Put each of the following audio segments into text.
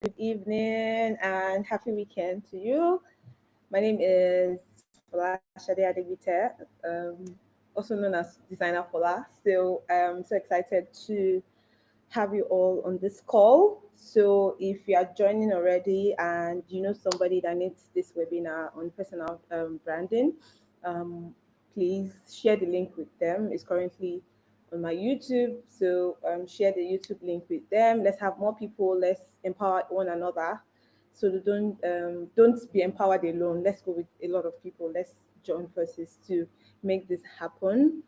good evening, and happy weekend to you. My name is Folashade Adebite, also known as Designer Fola. So I'm so excited to have you all on this call. So if you are joining already and you know somebody that needs this webinar on personal branding, um, please share the link with them. It's currently on my YouTube. So share the YouTube link with them. Let's have more people. Let's empower one another. So don't be empowered alone. Let's go with a lot of people. Let's join forces to make this happen.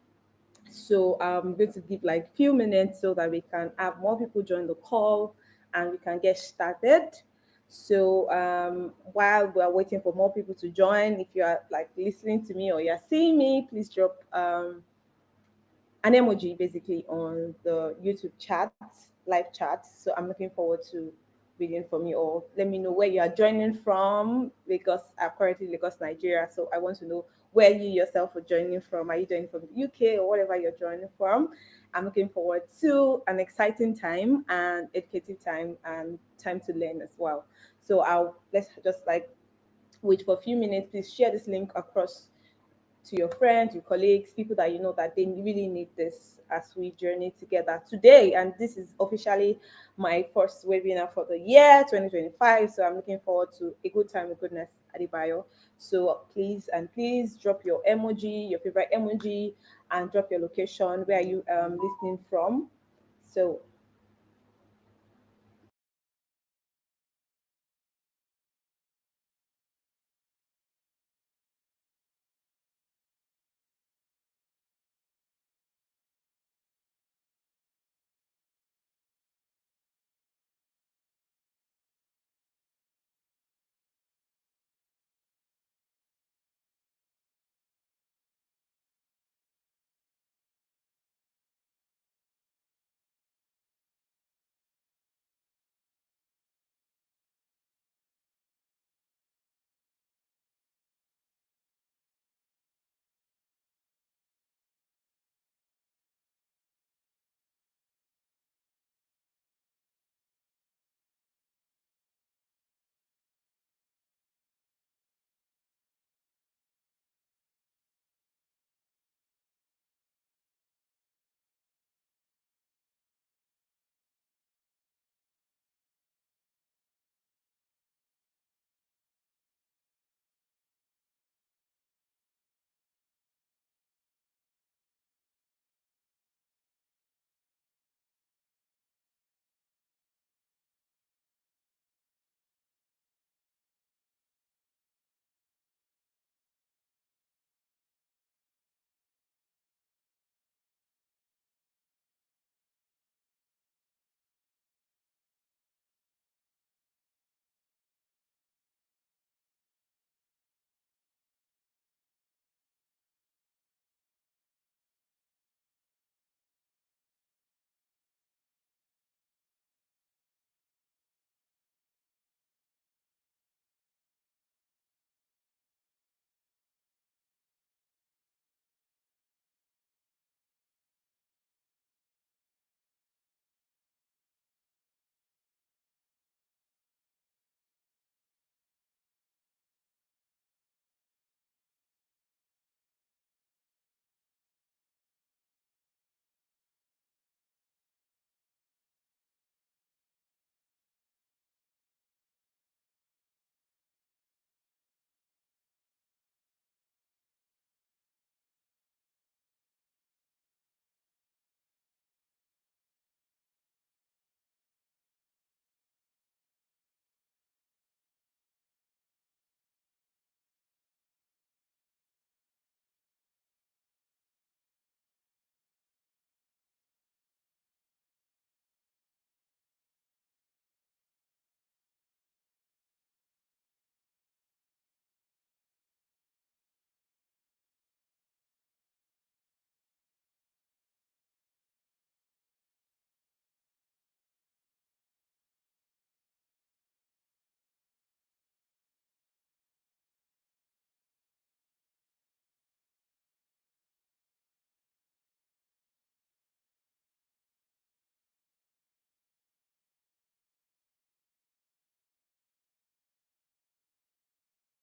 So I'm going to give like few minutes so that we can have more people join the call and we can get started. So while we are waiting for more people to join, if you are like listening to me or you're seeing me, please drop an emoji basically on the YouTube chat, live chat. So I'm looking forward to reading from you all. Let me know where you are joining from because I'm currently in Lagos, Nigeria. So I want to know where you yourself are joining from. Are you joining from the UK or whatever you're joining from? I'm looking forward to an exciting time and educative time and time to learn as well. So I'll let's just like wait for a few minutes. Please share this link across to your friends, your colleagues, people that you know that they really need this as we journey together today. And this is officially my first webinar for the year 2025. So I'm looking forward to a good time with goodness, Adebayo. So please and please drop your emoji, your favorite emoji, and drop your location. Where are you listening from? So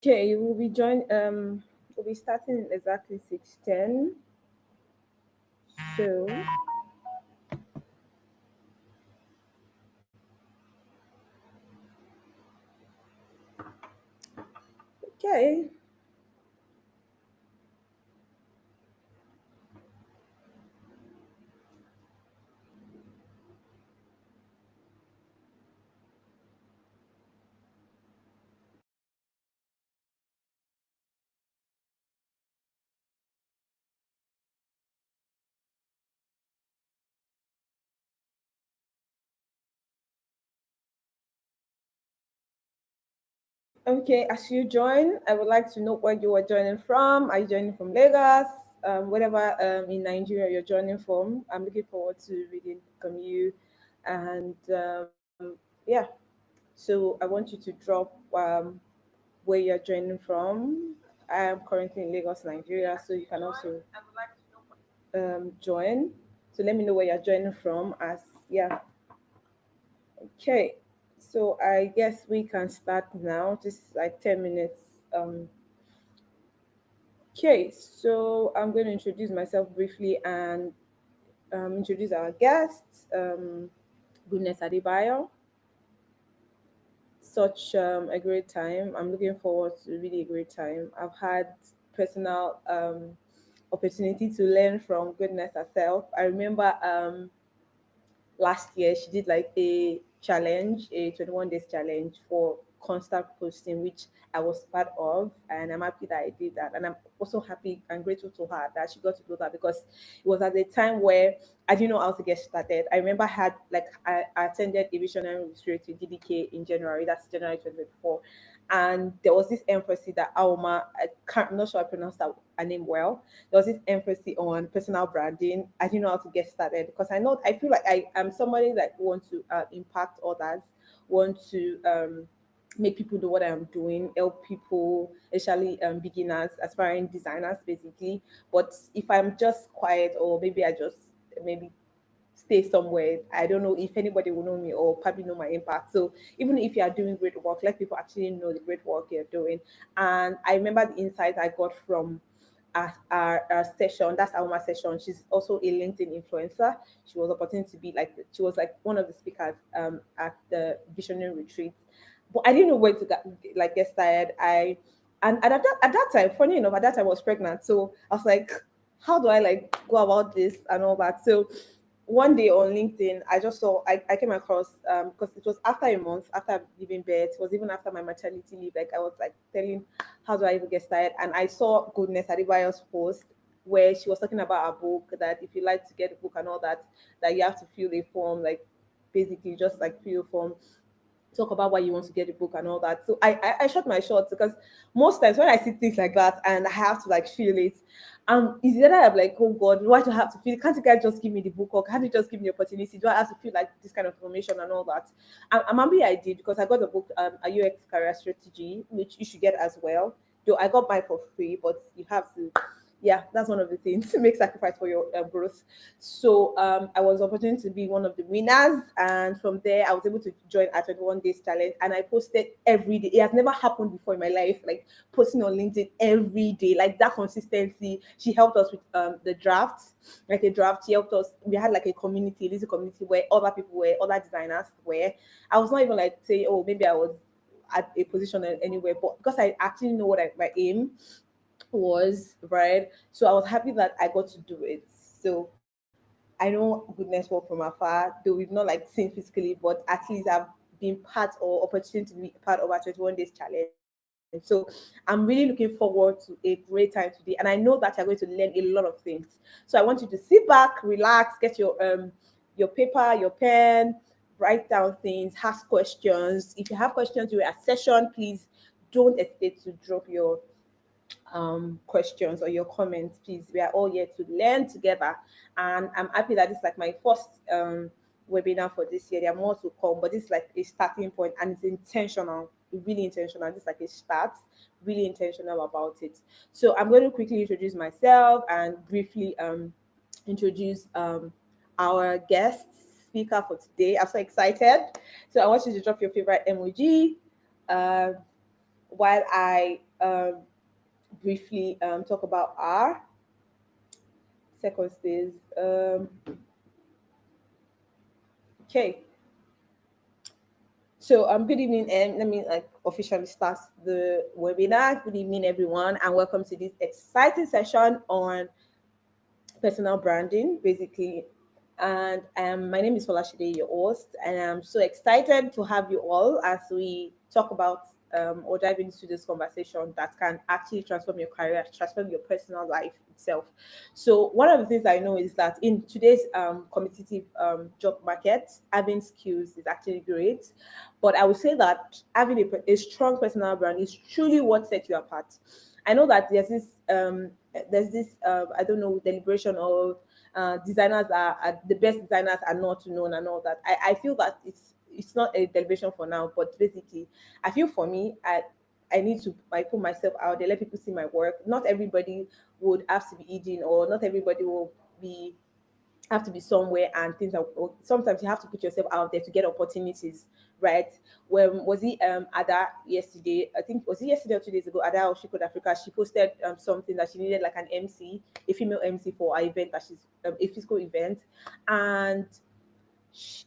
Okay, we'll be starting in exactly 6:10. So okay. Okay, as you join, I would like to know where you are joining from. Are you joining from Lagos? Whatever in Nigeria you're joining from. I'm looking forward to reading from you. And yeah, so I want you to drop where you're joining from. I am currently in Lagos, Nigeria, so you can also join. So let me know where you're joining from. As yeah, okay. So I guess we can start now. Just like 10 minutes. Okay, so I'm going to introduce myself briefly and introduce our guests. Goodness Adebayo. Such a great time. I'm looking forward to really a great time. I've had personal opportunity to learn from Goodness herself. I remember last year she did like a challenge, a 21 days challenge for constant posting, which I was part of, and I'm happy that I did that. And I'm also happy and grateful to her that she got to do that because it was at the time where I didn't know how to get started. I remember I attended a visionary retreat with DDK in January, that's January 2024. And there was this emphasis that Aoma, I'm not sure I pronounced that her name well. There was this emphasis on personal branding. I didn't know how to get started because I feel like I am somebody that want to impact others, want to make people know what I'm doing, help people, especially beginners, aspiring designers, basically. But if I'm just quiet or maybe I just maybe stay somewhere, I don't know if anybody will know me or probably know my impact. So even if you are doing great work, let people actually know the great work you're doing. And I remember the insights I got from our session. That's our session. She's also a LinkedIn influencer. She was opportunity to be like she was like one of the speakers at the visionary retreat. But I didn't know where to get started. And at that time, funny enough, at that time I was pregnant. So I was like, how do I like go about this and all that? So one day on LinkedIn, I just saw I came across because it was after a month after giving birth, it was even after my maternity leave. Like I was like telling how do I even get started, and I saw Goodness Adebayo's post where she was talking about a book that if you like to get a book and all that, that you have to fill a form, like basically just like fill a form, talk about why you want to get the book and all that. So I shot my shot because most times when I see things like that and I have to like feel it, is either I'm like, oh God, why do I have to feel it? Can't you guys just give me the book or can't you just give me the opportunity? Do I have to feel like this kind of information and all that? I'm happy I did because I got the book, a UX career strategy, which you should get as well. Though I got mine for free, but you have to yeah, that's one of the things. Make sacrifice for your growth. So I was opportunity to be one of the winners, and from there I was able to join at 21 days challenge, and I posted every day. It has never happened before in my life, like posting on LinkedIn every day, like that consistency. She helped us with the drafts, like a draft. She helped us. We had like a community, this community where other people were, other designers were. I was not even like saying, oh, maybe I was at a position anywhere, but because I actually know what my aim was, right? So I was happy that I got to do it. So I know goodness work from afar, though we've not like seen physically, but at least I've been part or opportunity to be part of our 21 days challenge. So I'm really looking forward to a great time today. And I know that you're going to learn a lot of things. So I want you to sit back, relax, get your paper, your pen, write down things, ask questions. If you have questions during a session, please don't hesitate to drop your questions or your comments, please. We are all here to learn together. And I'm happy that this is like my first webinar for this year. There are more to come, but this is like a starting point and it's intentional, really intentional. This is like a start, really intentional about it. So I'm going to quickly introduce myself and briefly introduce our guest speaker for today. I'm so excited. So I want you to drop your favorite emoji. Uh, while I briefly talk about our second space. Okay. So good evening, and let me like officially start the webinar. Good evening, everyone, and welcome to this exciting session on personal branding, basically. And my name is Folashide, your host, and I'm so excited to have you all as we talk about or dive into this conversation that can actually transform your career, transform your personal life itself. So one of the things I know is that in today's competitive job market, having skills is actually great, but I would say that having a strong personal brand is truly what sets you apart. I know that there's this I don't know deliberation of designers are the best designers are not known and all that. I feel that it's not a deliberation for now, but basically I feel for me I need to like put myself out there, let people see my work. Not everybody would have to be eating, or not everybody will be have to be somewhere, and things are sometimes you have to put yourself out there to get opportunities, right? When was it Ada yesterday? I think was it yesterday or 2 days ago, Ada of Shiko Africa, she posted something that she needed like an MC, a female MC for an event that she's a physical event. And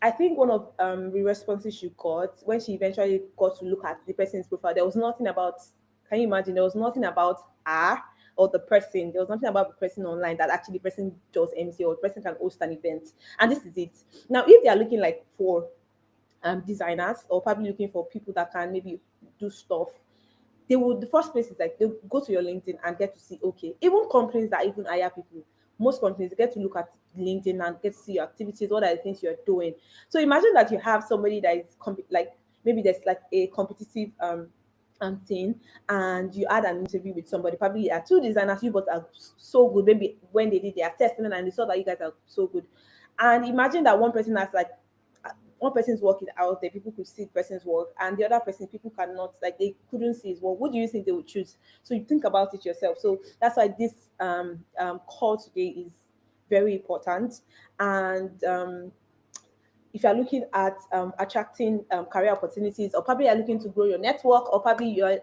I think one of the responses she got when she eventually got to look at the person's profile, there was nothing about. Can you imagine? There was nothing about her or the person. There was nothing about the person online that actually the person does MC or the person can host an event. And this is it. Now, if they are looking like for designers, or probably looking for people that can maybe do stuff, they would the first place is like they go to your LinkedIn and get to see, okay, even companies that even hire people, most companies get to look at LinkedIn and get to see your activities, what are the things you're doing. So imagine that you have somebody that is like maybe there's like a competitive thing, and you had an interview with somebody, probably two designers, you both are so good, maybe when they did their testing and they saw that you guys are so good, and imagine that one person has like one person's work is out there, people could see the person's work, and the other person, people cannot, like they couldn't see his work. What do you think they would choose? So you think about it yourself. So that's why this call today is very important. And if you're looking at attracting career opportunities, or probably you're looking to grow your network, or probably you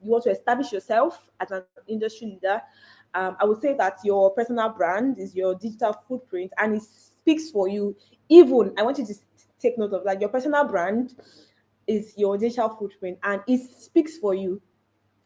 want to establish yourself as an industry leader, I would say that your personal brand is your digital footprint, and it speaks for you. Even I want you to take note of that. Your personal brand is your digital footprint, and it speaks for you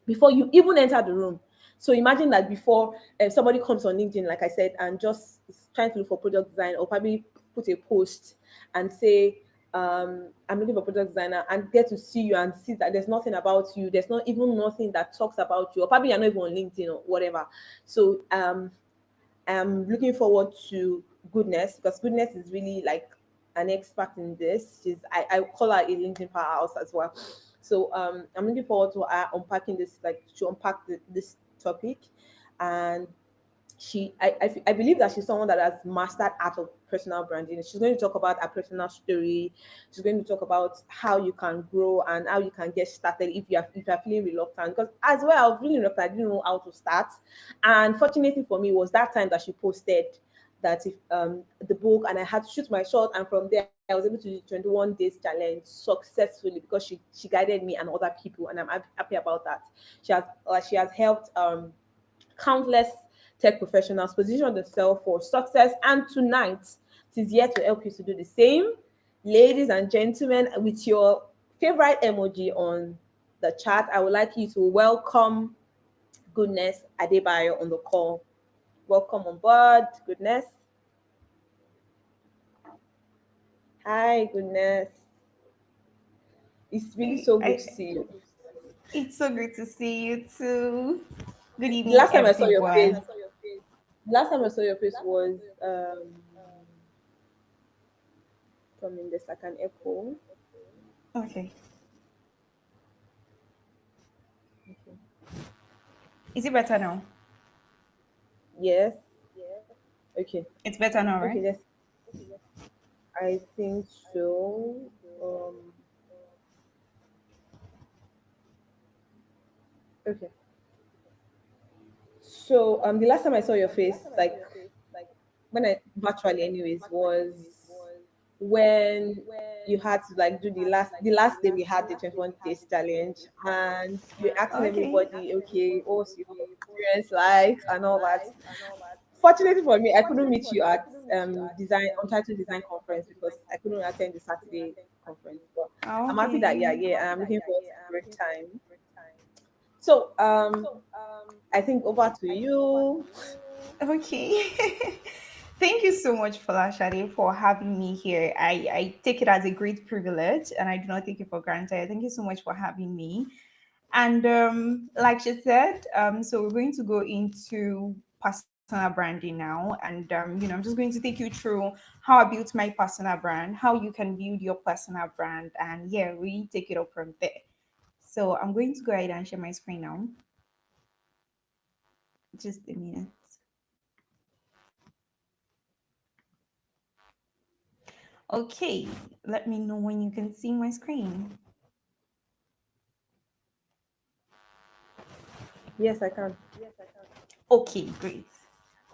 before you even enter the room. So imagine that before somebody comes on LinkedIn, like I said, and just is trying to look for product design, or probably put a post and say, I'm looking for product designer, and get to see you and see that there's nothing about you. There's not even nothing that talks about you, or probably you're not even on LinkedIn or whatever. So I'm looking forward to Goodness, because Goodness is really like an expert in this. I call her a LinkedIn powerhouse as well. So I'm looking forward to her unpacking this, like to unpack this topic. And I believe that she's someone that has mastered art of personal branding. She's going to talk about her personal story. She's going to talk about how you can grow and how you can get started if you're feeling reluctant. Because as well, I was feeling reluctant, I didn't know how to start. And fortunately for me, was that time that she posted that if the book, and I had to shoot my shot, and from there I was able to do 21 days challenge successfully, because she guided me and other people, and I'm happy about that. She has helped countless tech professionals position themselves for success. And tonight, it is here to help you to do the same. Ladies and gentlemen, with your favorite emoji on the chat, I would like you to welcome Goodness Adebayo on the call. Welcome on board, Goodness. Hi, Goodness. It's really so good to see you. It's so good to see you too. Good The evening, last time I saw your face, everyone. last time I saw your face was coming. There's like an echo. Okay. Okay. Is it better now? Yes. Okay. It's better now, Okay. right? Yes. I think so. Okay. So the last time I saw your face, like when I virtually anyways, was when you had to like do the last day we had the 21 days challenge, and you're asking Okay. everybody, okay, what's your experience like and all that. Fortunately for me, I couldn't meet you at design Untitled Design Conference because I couldn't attend the Saturday conference. But I'm happy that Okay. yeah, and I'm looking forward to the break time. So I think over to you. Okay. Thank you so much, Falashade, for having me here. I take it as a great privilege and I do not take it for granted. Thank you so much for having me. And like she said, so we're going to go into personal branding now. And I'm just going to take you through how I built my personal brand, how you can build your personal brand, and yeah, we take it up from there. So I'm going to go ahead and share my screen now. Just a minute. Okay, let me know when you can see my screen. Yes, I can. Okay, great.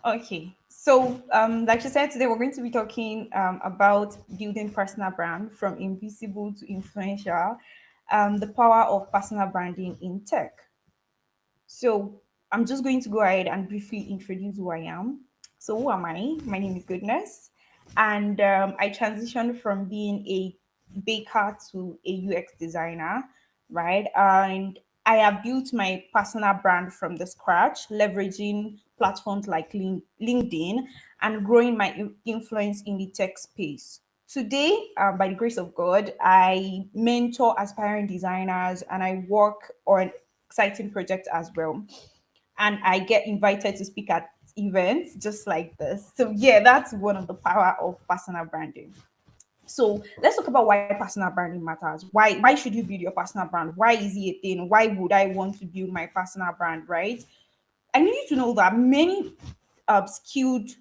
Okay, so like she said, today we're going to be talking about building personal brand from invisible to influential, the power of personal branding in tech. So I'm just going to go ahead and briefly introduce who I am. So who am I? My name is Goodness, and I transitioned from being a baker to a UX designer, right? And I have built my personal brand from the scratch, leveraging platforms like LinkedIn and growing my influence in the tech space. Today, by the grace of God, I mentor aspiring designers and I work on exciting projects as well. And I get invited to speak at events just like this. So yeah, that's one of the power of personal branding. So let's talk about why personal branding matters. Why should you build your personal brand? Why is it a thing? Why would I want to build my personal brand? Right? I need you to know that many skilled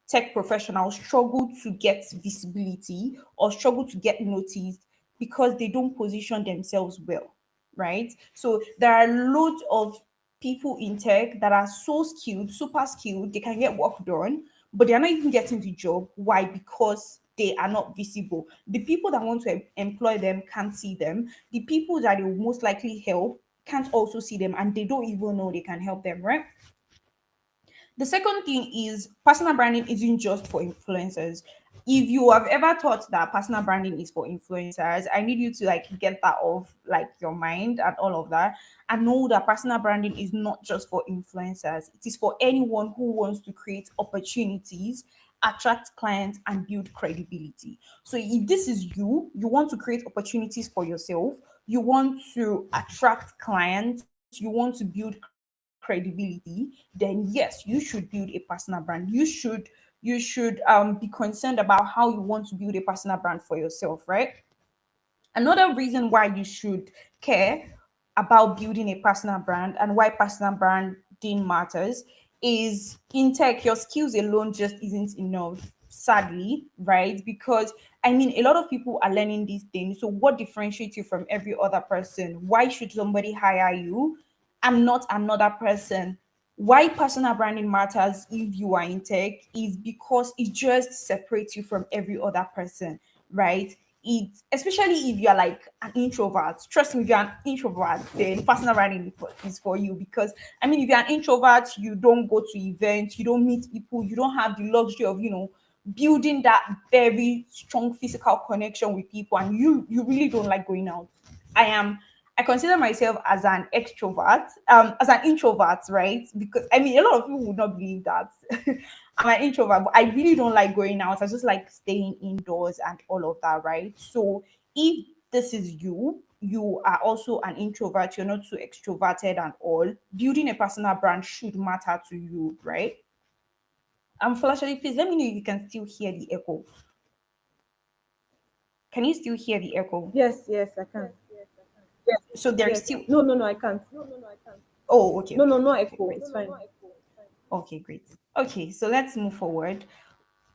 tech professionals struggle to get visibility or struggle to get noticed because they don't position themselves well, right? So there are loads of people in tech that are so skilled, super skilled, they can get work done, but they're not even getting the job. Why? Because they are not visible. The people that want to employ them can't see them. The people that they will most likely help can't also see them and they don't even know they can help them, right? The second thing is personal branding isn't just for influencers. If you have ever thought that personal branding is for influencers, I need you to like get that off like your mind and all of that and know that personal branding is not just for influencers. It is for anyone who wants to create opportunities, attract clients and build credibility. So if this is you, you want to create opportunities for yourself, you want to attract clients, you want to build credibility, then yes, you should build a personal brand. You should be concerned about how you want to build a personal brand for yourself, right? Another reason why you should care about building a personal brand and why personal branding matters is in tech, your skills alone just isn't enough, sadly, right? Because I mean, a lot of people are learning these things. So, what differentiates you from every other person? Why should somebody hire you and not another person? Why personal branding matters if you are in tech is because it just separates you from every other person, right? It, especially if you're like an introvert, trust me, if you're an introvert, then personal branding is for you. Because I mean, if you're an introvert, you don't go to events, you don't meet people, you don't have the luxury of building that very strong physical connection with people, and you really don't like going out. I consider myself as an extrovert, as an introvert, right? Because I mean, a lot of people would not believe that I'm an introvert, but I really don't like going out. I just like staying indoors and all of that, right? So if this is you, you are also an introvert, you're not too extroverted and all, building a personal brand should matter to you, right? Flashly, please let me know if you can still hear the echo. Can you still hear the echo? Yes, yes, I can. Yes, So there is yes. still. No, no, no, I can't. Oh, okay, No, no, okay, no okay, echo. great. It's fine. Okay, great. Okay, so let's move forward.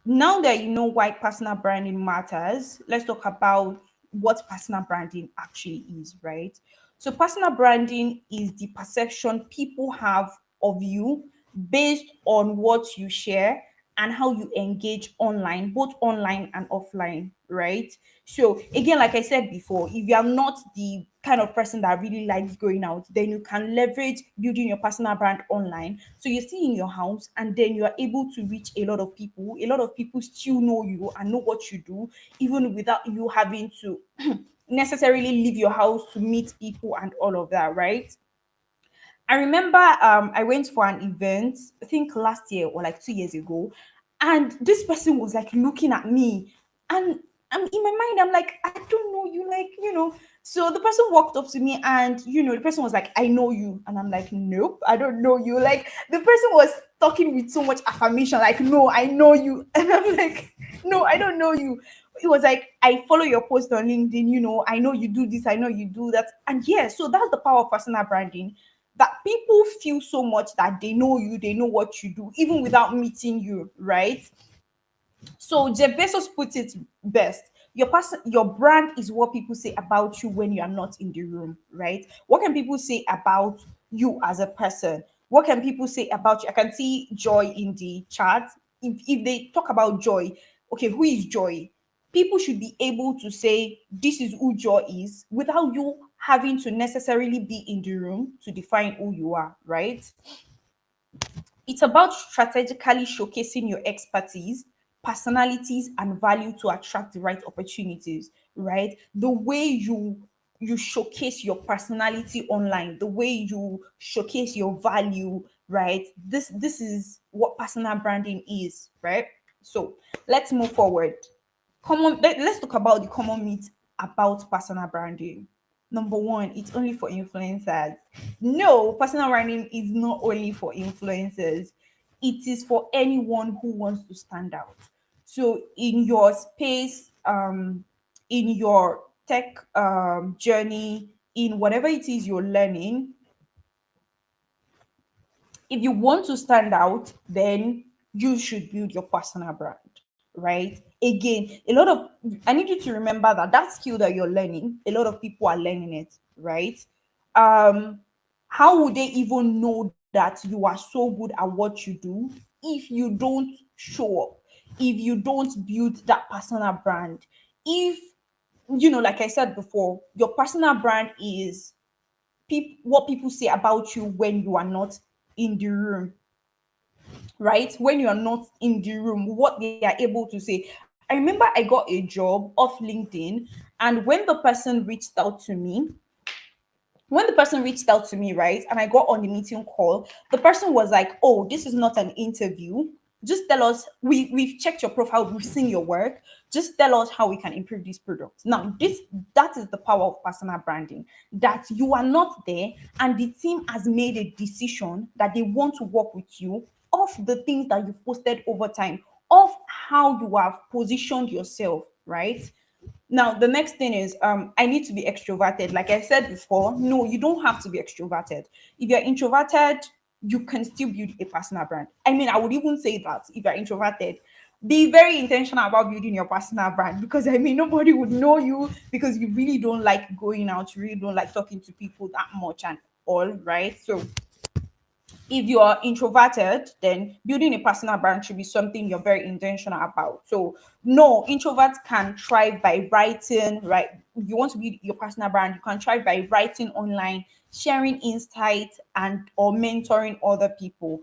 Now that you know why personal branding matters, let's talk about what personal branding actually is, right? So, personal branding is the perception people have of you based on what you share and how you engage online, both online and offline, right? So again, like I said before, if you are not the kind of person that really likes going out, then you can leverage building your personal brand online. So you're still in your house and then you are able to reach a lot of people. A lot of people still know you and know what you do, even without you having to necessarily leave your house to meet people and all of that, right? I remember I went for an event, I think last year or like 2 years ago, and this person was like looking at me, and I'm in my mind, I'm like, I don't know you, like, So the person walked up to me, and the person was like, I know you, and I'm like, nope, I don't know you. Like the person was talking with so much affirmation, like, no, I know you, and I'm like, no, I don't know you. It was like, I follow your post on LinkedIn, I know you do this, I know you do that. And yeah, so that's the power of personal branding, that people feel so much that they know you, they know what you do, even without meeting you, right? So Jeff Bezos puts it best. Your brand is what people say about you when you are not in the room, right? What can people say about you as a person? What can people say about you? I can see Joy in the chat. If they talk about Joy, okay, who is Joy? People should be able to say this is who Joy is without you having to necessarily be in the room to define who you are, right? It's about strategically showcasing your expertise, personalities, and value to attract the right opportunities, right? The way you showcase your personality online, the way you showcase your value, right? This is what personal branding is, right? So let's move forward. Let's talk about the common myths about personal branding. Number one, it's only for influencers. No, personal branding is not only for influencers. It is for anyone who wants to stand out. So in your space, in your tech journey, in whatever it is you're learning, if you want to stand out, then you should build your personal brand, right? Again, I need you to remember that that skill that you're learning, a lot of people are learning it, right? Um, how would they even know that you are so good at what you do if you don't show up, if you don't build that personal brand? If, like I said before, your personal brand is what people say about you when you are not in the room, right? When you're not in the room, what they are able to say. I remember I got a job off LinkedIn, and when the person reached out to me, right, and I got on the meeting call, the person was like, "Oh, this is not an interview. Just tell us. We've checked your profile, we've seen your work. Just tell us how we can improve this product." Now, that is the power of personal branding. That you are not there, and the team has made a decision that they want to work with you of the things that you've posted over time, of how you have positioned yourself, right? Now, the next thing is I need to be extroverted. Like I said before, no, you don't have to be extroverted. If you're introverted, you can still build a personal brand. I mean, I would even say that if you're introverted, be very intentional about building your personal brand, because I mean, nobody would know you because you really don't like going out, you really don't like talking to people that much and all, right? So if you are introverted, then building a personal brand should be something you're very intentional about. So, no, introverts can thrive by writing, right? If you want to build your personal brand, you can thrive by writing online, sharing insights, and or mentoring other people,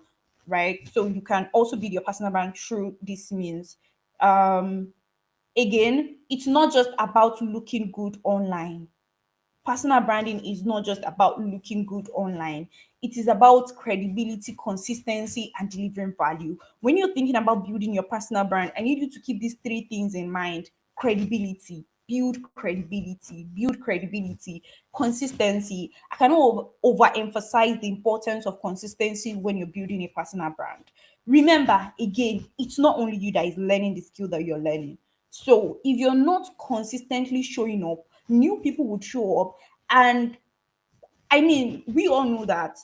right? So you can also build your personal brand through this means. Um, Again, it's not just about looking good online. Personal branding is not just about looking good online. It is about credibility, consistency, and delivering value. When you're thinking about building your personal brand, I need you to keep these three things in mind: credibility, build credibility, consistency. I cannot overemphasize the importance of consistency when you're building a personal brand. Remember, again, it's not only you that is learning the skill that you're learning. So if you're not consistently showing up, new people would show up. And I mean, we all know that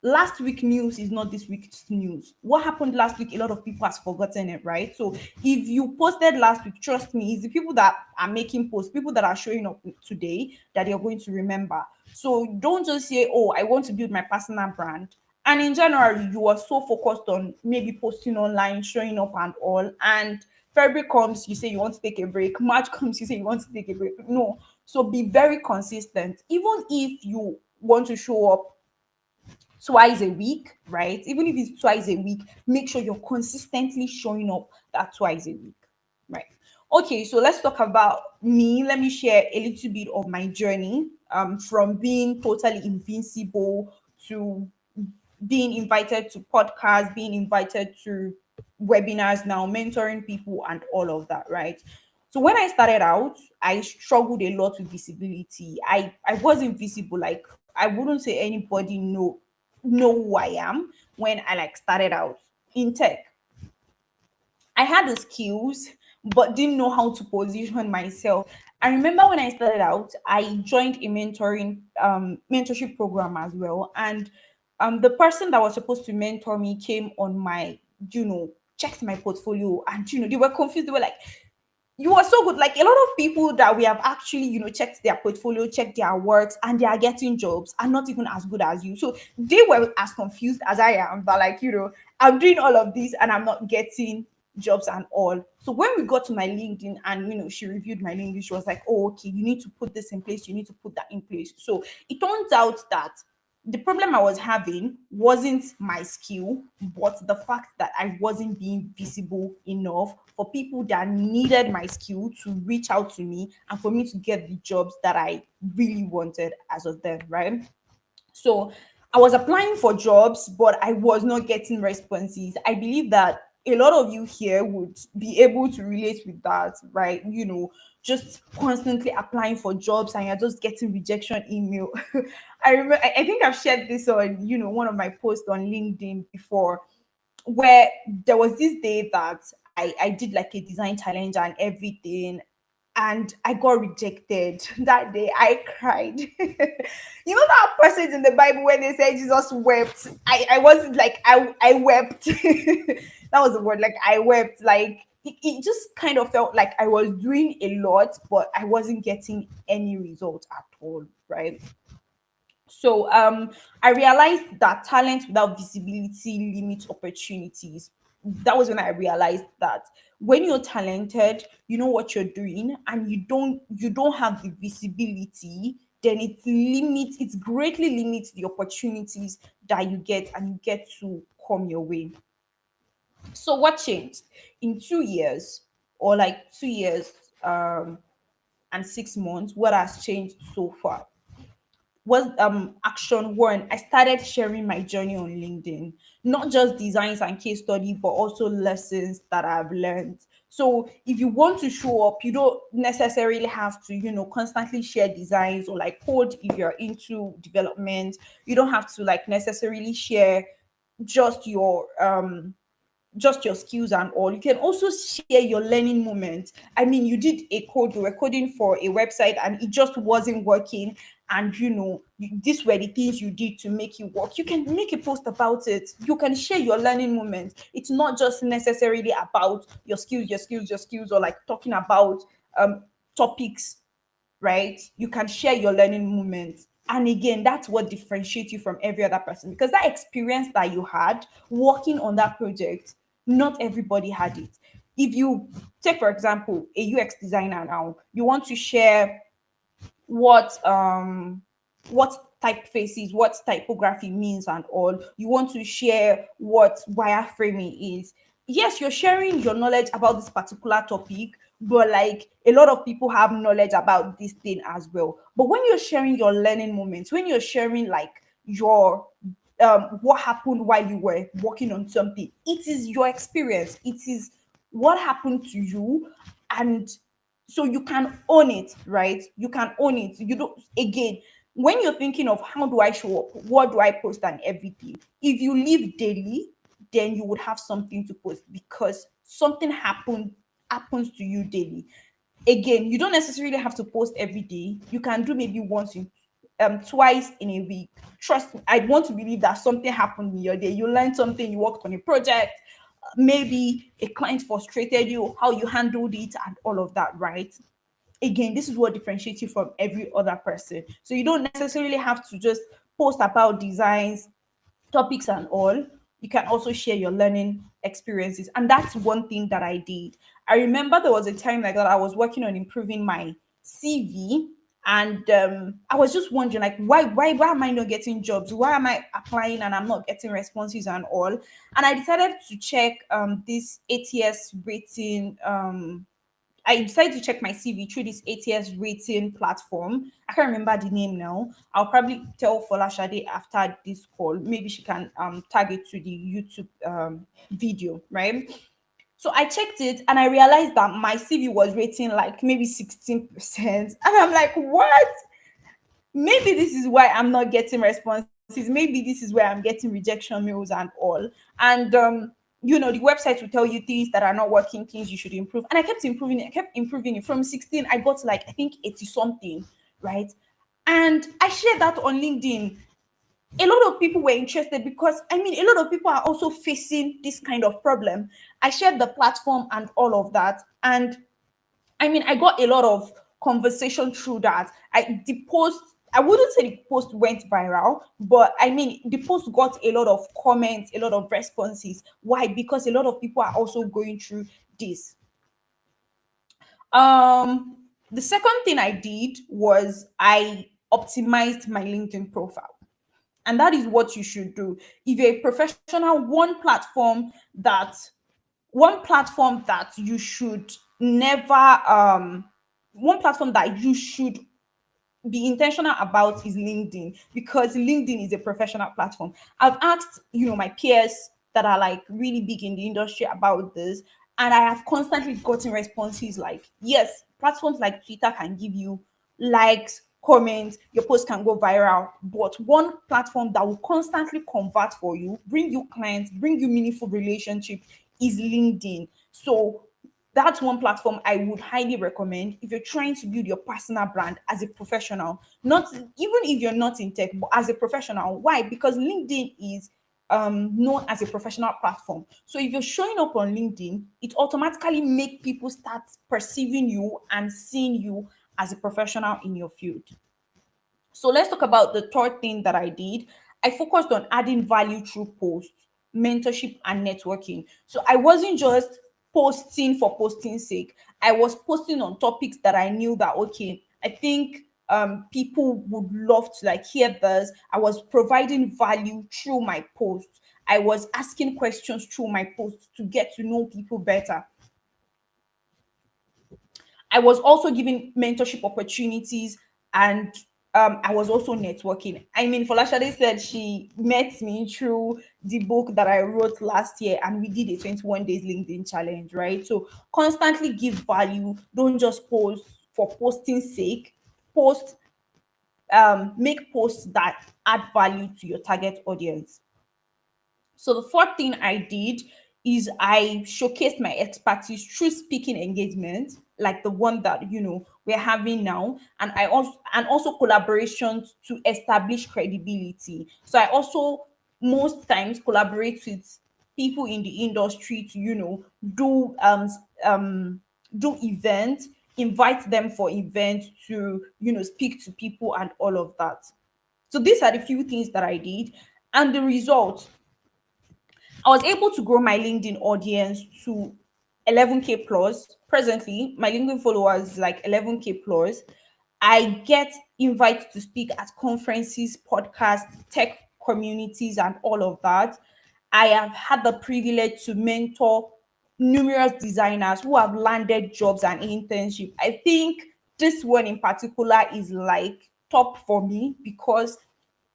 last week news is not this week's news. What happened last week, a lot of people has forgotten it, right? So if you posted last week, trust me, it's the people that are making posts, people that are showing up today, that you're going to remember. So don't just say, "Oh, I want to build my personal brand," And in January, you were so focused on maybe posting online, showing up and all. And February comes, you say you want to take a break. March comes, you say you want to take a break. No. So be very consistent. Even if you want to show up twice a week, right? Even if it's twice a week, make sure you're consistently showing up that twice a week, right? Okay, so let's talk about me. Let me share a little bit of my journey from being totally invincible to being invited to podcasts, being invited to webinars now, mentoring people, and all of that, right? So when I started out, I struggled a lot with visibility. I wasn't visible. Like I wouldn't say anybody know who I am when I like started out in tech. I had the skills, but didn't know how to position myself. I remember when I started out, I joined a mentorship program as well, and the person that was supposed to mentor me came on my, checked my portfolio, and they were confused. They were like, "You are so good!" Like a lot of people that we have actually, checked their portfolio, checked their works, and they are getting jobs, are not even as good as you. So they were as confused as I am. But like, I'm doing all of this and I'm not getting jobs and all. So when we got to my LinkedIn and she reviewed my LinkedIn, she was like, "Oh, okay, you need to put this in place, you need to put that in place." So it turns out that the problem I was having wasn't my skill, but the fact that I wasn't being visible enough for people that needed my skill to reach out to me and for me to get the jobs that I really wanted as of then, right? So I was applying for jobs, but I was not getting responses. I believe that a lot of you here would be able to relate with that, right? Just constantly applying for jobs and you're just getting rejection email. I remember, I think I've shared this on, one of my posts on LinkedIn before, where there was this day that I did like a design challenge and everything, and I got rejected. That day I cried. That passage in the Bible when they say Jesus wept. I wasn't like I wept. That was the word, like I wept. Like it just kind of felt like I was doing a lot, but I wasn't getting any result at all, right? So I realized that talent without visibility limits opportunities. That was when I realized that when you're talented, you know what you're doing, and you don't have the visibility, then it greatly limits the opportunities that you get and you get to come your way. So what changed in 2 years, or like 2 years and 6 months? What has changed so far was action one. I started sharing my journey on LinkedIn, not just designs and case study, but also lessons that I've learned. So if you want to show up, you don't necessarily have to constantly share designs or like code. If you're into development, you don't have to like necessarily share just your skills and all. You can also share your learning moments. I mean, you did a code, you were coding for a website and it just wasn't working. And these were the things you did to make it work. You can make a post about it. You can share your learning moments. It's not just necessarily about your skills, or like talking about topics, right? You can share your learning moments. And again, that's what differentiates you from every other person, because that experience that you had working on that project, not everybody had it. If you take, for example, a UX designer now, you want to share what typefaces, what typography means and all. You want to share what wireframing is. Yes, you're sharing your knowledge about this particular topic, but like a lot of people have knowledge about this thing as well. But when you're sharing your learning moments, when you're sharing like your what happened while you were working on something, it is your experience, it is what happened to you. And so you can own it, right? You can own it. You don't, again, when you're thinking of how do I show up, what do I post and everything, if you live daily, then you would have something to post because something happens to you daily. Again, you don't necessarily have to post every day. You can do maybe once in twice in a week. Trust me, I want to believe that something happened in your day. You learned something, you worked on a project, maybe a client frustrated you, how you handled it, and all of that, right? Again, this is what differentiates you from every other person. So you don't necessarily have to just post about designs, topics and all. You can also share your learning experiences. And that's one thing that I did. I remember there was a time like that I was working on improving my CV, and I was just wondering, like, why am I not getting jobs? Why am I applying and I'm not getting responses and all? And I decided to check this ATS rating. I decided to check my CV through this ATS rating platform. I can't remember the name now. I'll probably tell Folashade after this call. Maybe she can tag it to the YouTube video, right? So I checked it and I realized that my CV was rating like maybe 16%. And I'm like, what? Maybe this is why I'm not getting responses. Maybe this is where I'm getting rejection mails and all. And the website will tell you things that are not working, things you should improve. And I kept improving it. I kept improving it. From 16, I got to like I think 80 something, right? And I shared that on LinkedIn. A lot of people were interested because I mean a lot of people are also facing this kind of problem. I shared the platform and all of that. And I mean, I got a lot of conversation through that. The post, I wouldn't say the post went viral, but I mean, the post got a lot of comments, a lot of responses. Why? Because a lot of people are also going through this. The second thing I did was I optimized my LinkedIn profile. And that is what you should do. If you're a professional, one platform that you should never one platform that you should be intentional about is LinkedIn, because LinkedIn is a professional platform. I've asked, my peers that are like really big in the industry about this, and I have constantly gotten responses like, yes, platforms like Twitter can give you likes, comments, your post can go viral, but one platform that will constantly convert for you, bring you clients, bring you meaningful relationship is LinkedIn. So that's one platform I would highly recommend if you're trying to build your personal brand as a professional. Not even if you're not in tech, but as a professional. Why? Because LinkedIn is known as a professional platform. So if you're showing up on LinkedIn, it automatically make people start perceiving you and seeing you as a professional in your field. So let's talk about the third thing that I did. I focused on adding value through posts, mentorship, and networking. So I wasn't just posting for posting's sake. I was posting on topics that I knew that okay, I think people would love to like hear this. I was providing value through my posts. I was asking questions through my posts to get to know people better. I was also giving mentorship opportunities, and I was also networking. I mean, Folashade said she met me through the book that I wrote last year, and we did a 21 days LinkedIn challenge, right? So constantly give value. Don't just post for posting's sake. Post, make posts that add value to your target audience. So the fourth thing I did is I showcased my expertise through speaking engagements, like the one that we're having now, and also collaborations to establish credibility. So I also most times collaborate with people in the industry to do do events, invite them for events to speak to people and all of that. So these are the few things that I did, and the result, I was able to grow my LinkedIn audience to 11K plus. Presently, my LinkedIn followers is like 11K plus. I get invited to speak at conferences, podcasts, tech communities, and all of that. I have had the privilege to mentor numerous designers who have landed jobs and internship. I think this one in particular is like top for me, because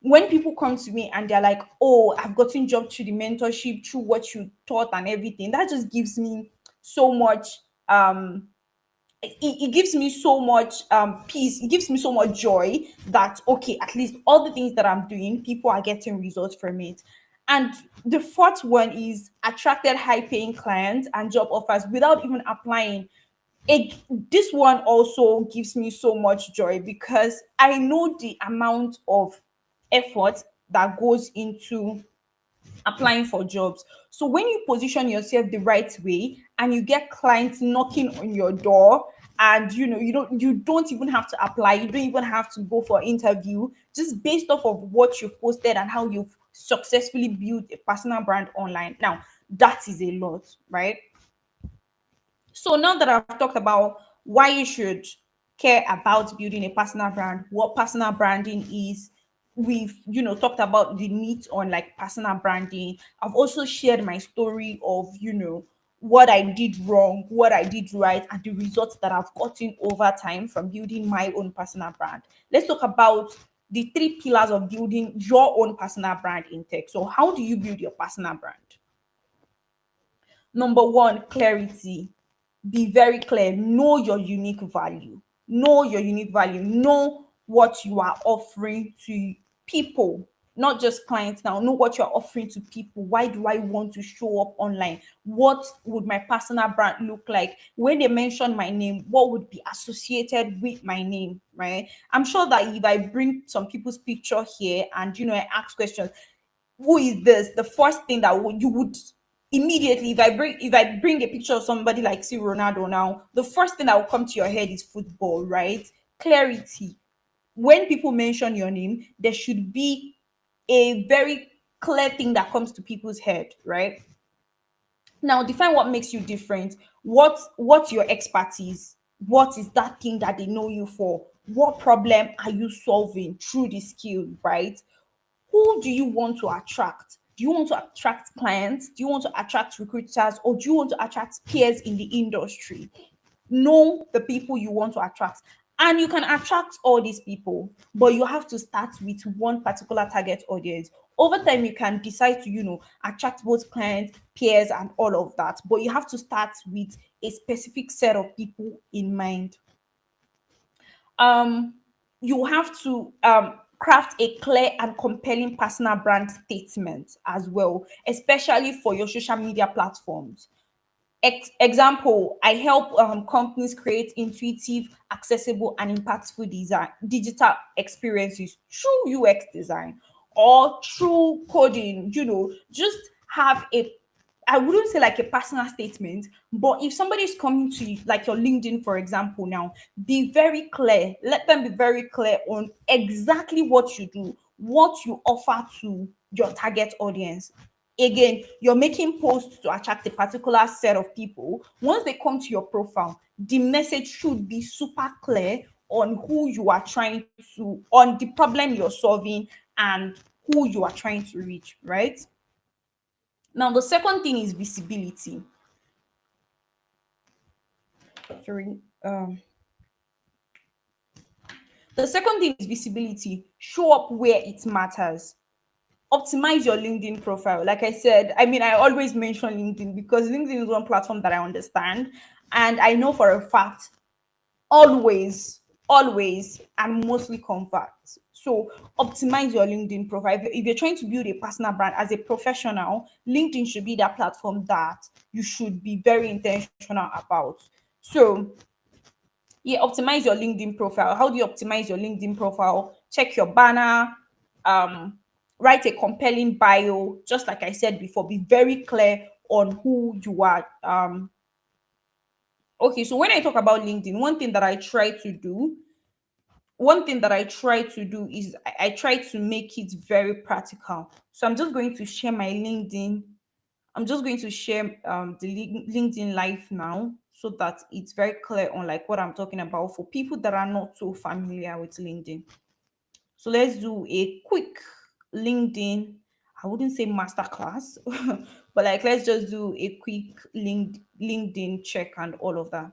when people come to me and they're like, oh, I've gotten job through the mentorship, through what you taught and everything, that just gives me so much it gives me so much peace. It gives me so much joy that okay, at least all the things that I'm doing, people are getting results from it. And the fourth one is attracted high paying clients and job offers without even applying. This one also gives me so much joy because I know the amount of effort that goes into applying for jobs. So when you position yourself the right way and you get clients knocking on your door, and you don't even have to apply, you don't even have to go for interview, just based off of what you've posted and how you've successfully build a personal brand online. Now, that is a lot, right? So now that I've talked about why you should care about building a personal brand, what personal branding is, we've talked about the meat on like personal branding. I've also shared my story of what I did wrong, what I did right, and the results that I've gotten over time from building my own personal brand. Let's talk about the three pillars of building your own personal brand in tech. So how do you build your personal brand? Number one, clarity. Be very clear. Know your unique value. Know your unique value. Know what you are offering to people, not just clients now. Know what you're offering to people. Why do I want to show up online? What would my personal brand look like? When they mention my name, what would be associated with my name, right? I'm sure that if I bring some people's picture here and I ask questions, who is this, the first thing that you would immediately, if I bring a picture of somebody like see Ronaldo now, the first thing that will come to your head is football, right? Clarity. When people mention your name, there should be a very clear thing that comes to people's head, right? Now define what makes you different. What's your expertise? What is that thing that they know you for? What problem are you solving through the skill, right? Who do you want to attract? Do you want to attract clients? Do you want to attract recruiters? Or do you want to attract peers in the industry? Know the people you want to attract. And you can attract all these people, but you have to start with one particular target audience. Over time, you can decide to, attract both clients, peers, and all of that. But you have to start with a specific set of people in mind. um you have to craft a clear and compelling personal brand statement as well, especially for your social media platforms. Example, I help companies create intuitive, accessible, and impactful design digital experiences through UX design or through coding. Just have a, I wouldn't say like a personal statement, but if somebody is coming to you, like your LinkedIn, for example, now, be very clear. Let them be very clear on exactly what you do, what you offer to your target audience. Again, you're making posts to attract a particular set of people. Once they come to your profile, the message should be super clear on who you are trying to, on the problem you're solving, and who you are trying to reach, right? Now, the second thing is visibility. Sorry. The second thing is visibility. Show up where it matters. Optimize your LinkedIn profile. Like I said, I mean, I always mention LinkedIn because LinkedIn is one platform that I understand. And I know for a fact, always, always, and mostly converts. So optimize your LinkedIn profile. If you're trying to build a personal brand as a professional, LinkedIn should be that platform that you should be very intentional about. So yeah, optimize your LinkedIn profile. How do you optimize your LinkedIn profile? Check your banner, um, write a compelling bio. Just like I said before, be very clear on who you are. Okay, so when I talk about LinkedIn, one thing that I try to do is I try to make it very practical. So I'm just going to share my LinkedIn. I'm just going to share the LinkedIn live now so that it's very clear on like what I'm talking about for people that are not so familiar with LinkedIn. So let's do a quick LinkedIn. I wouldn't say masterclass, but like let's just do a quick LinkedIn check and all of that.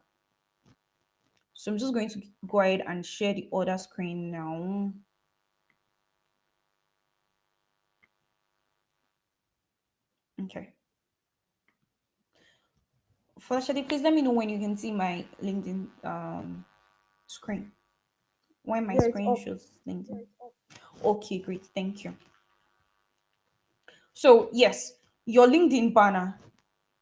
So I'm just going to go ahead and share the other screen now. Okay. Shadi, please let me know when you can see my LinkedIn screen. When my Yeah, it's screen up. shows LinkedIn. Okay, great. Thank you. So yes, your LinkedIn banner.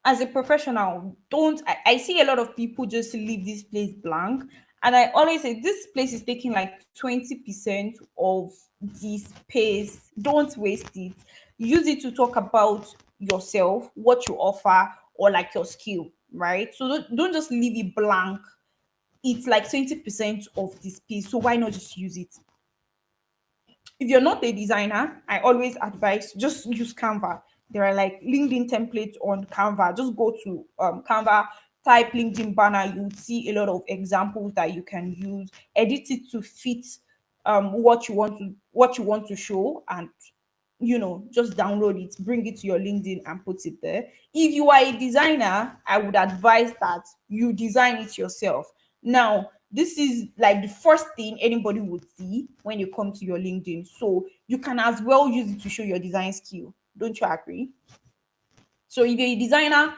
As a professional, don't I see a lot of people just leave this place blank. And I always say this place is taking like 20% of the space. Don't waste it. Use it to talk about yourself, what you offer, or like your skill, right? So don't just leave it blank. It's like 20% of the space. So why not just use it? If you're not a designer, I always advise just use Canva. There are like LinkedIn templates on Canva. Just go to Canva, type LinkedIn banner. You would see a lot of examples that you can use. Edit it to fit what you want to show, and just download it, bring it to your LinkedIn and put it there. If you are a designer, I would advise that you design it yourself. Now, this is like the first thing anybody would see when you come to your LinkedIn, so you can as well use it to show your design skill. Don't you agree? So if you're a designer,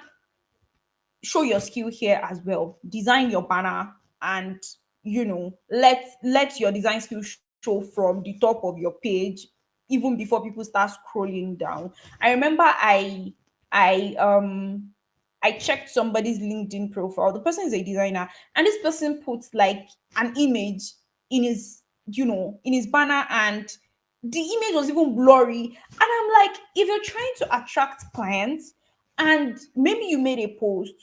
show your skill here as well. Design your banner, and let your design skill show from the top of your page, even before people start scrolling down. I remember I checked somebody's LinkedIn profile. The person is a designer, and this person puts like an image in his banner, and the image was even blurry. And I'm like, if you're trying to attract clients, and maybe you made a post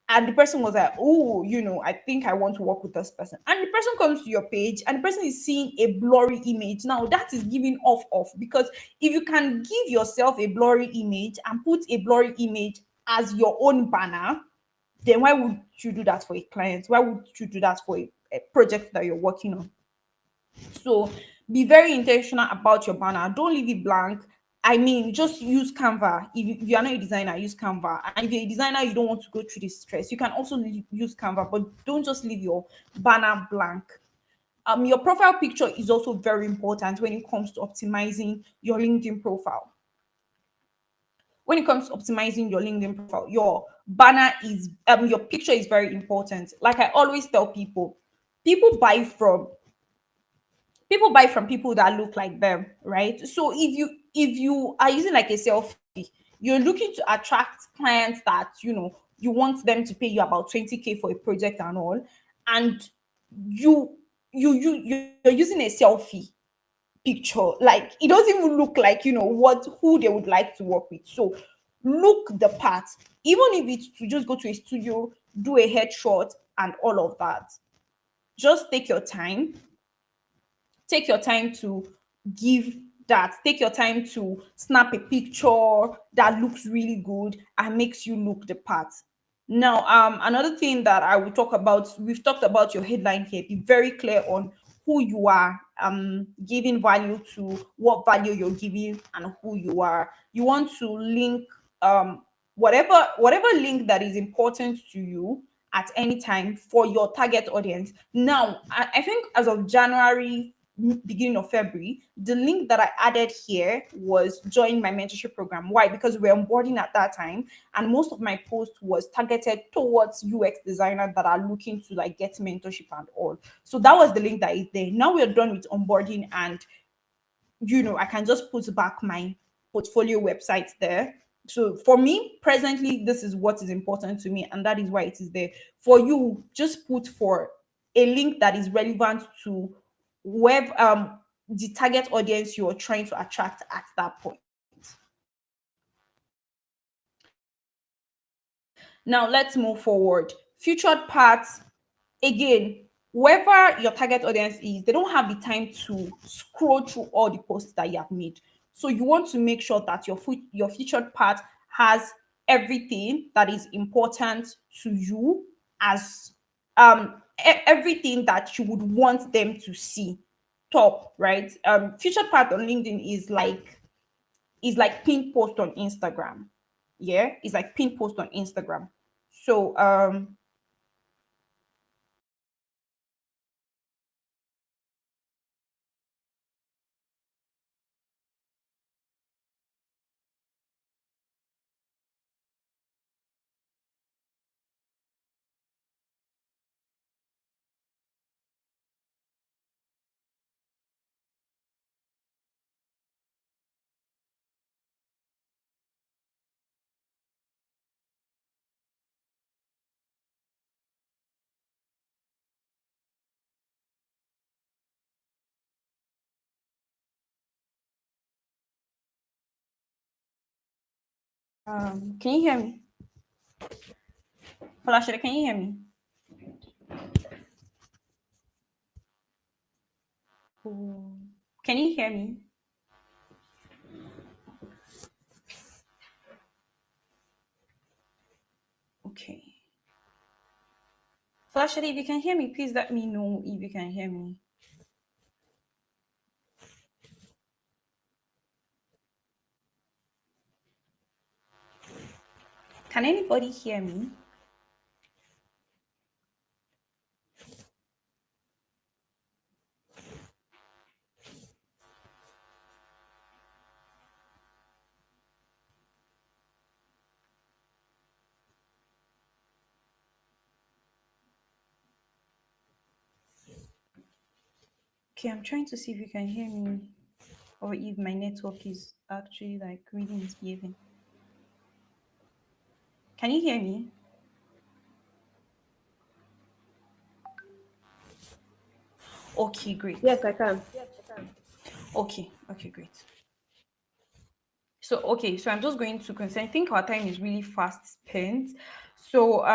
and the person was like, oh, I think I want to work with this person. And the person comes to your page and the person is seeing a blurry image. Now that is giving off, because if you can give yourself a blurry image and put a blurry image as your own banner, then why would you do that for a client? Why would you do that for a project that you're working on? So be very intentional about your banner. Don't leave it blank. I mean, just use Canva. If you are not a designer, use Canva. And if you're a designer, you don't want to go through this stress, you can also use Canva, but don't just leave your banner blank. Your profile picture is also very important when it comes to optimizing your LinkedIn profile. When it comes to optimizing your LinkedIn profile, your banner is your picture is very important. Like I always tell people, people buy from people that look like them, right? So if you are using like a selfie, you're looking to attract clients that you want them to pay you about 20K for a project and all, and you you're using a selfie picture, like it doesn't even look like who they would like to work with. So look the part, even if it's to just go to a studio, do a headshot and all of that. Just take your time to give that. Take your time to snap a picture that looks really good and makes you look the part. Now, another thing that I will talk about, we've talked about your headline here. Be very clear on who you are, giving value to, what value you're giving, and who you are. You want to link whatever link that is important to you at any time for your target audience. Now, I think as of January, beginning of February, the link that I added here was join my mentorship program. Why? Because we were onboarding at that time, and most of my post was targeted towards UX designers that are looking to like get mentorship and all. So that was the link that is there. Now we're done with onboarding, and I can just put back my portfolio website there. So for me, presently, this is what is important to me, and that is why it is there. For you, just put for a link that is relevant to web the target audience you're trying to attract at that point. Now let's move forward. Featured parts, again, whoever your target audience is, they don't have the time to scroll through all the posts that you have made. So you want to make sure that your featured part has everything that is important to you, as everything that you would want them to see. Top, right? Featured part on LinkedIn is like pinned post on Instagram. Yeah, it's like pinned post on Instagram. So can you hear me? Falashele, can you hear me? Oh. Can you hear me? Okay. Flashity, if you can hear me, please let me know if you can hear me. Can anybody hear me? Okay, I'm trying to see if you can hear me or if my network is actually like really misbehaving. Can you hear me? Okay, great. Yes, I can. Okay, great. So I'm just going to concern. I think our time is really fast spent. So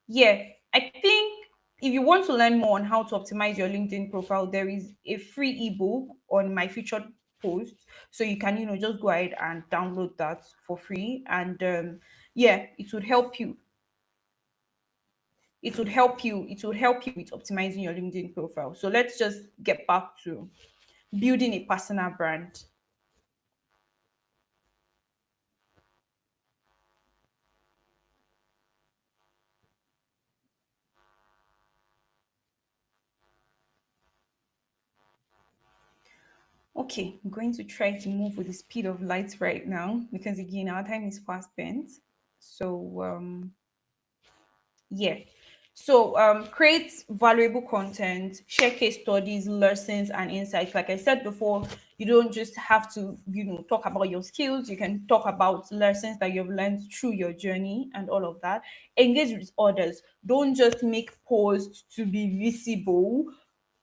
yeah, I think if you want to learn more on how to optimize your LinkedIn profile, there is a free ebook on my featured post. So you can, just go ahead and download that for free. And yeah, it would help you with optimizing your LinkedIn profile. So let's just get back to building a personal brand. Okay, I'm going to try to move with the speed of light right now because again our time is fast spent. So yeah. So create valuable content, share case studies, lessons, and insights. Like I said before, you don't just have to, talk about your skills. You can talk about lessons that you've learned through your journey and all of that. Engage with others. Don't just make posts to be visible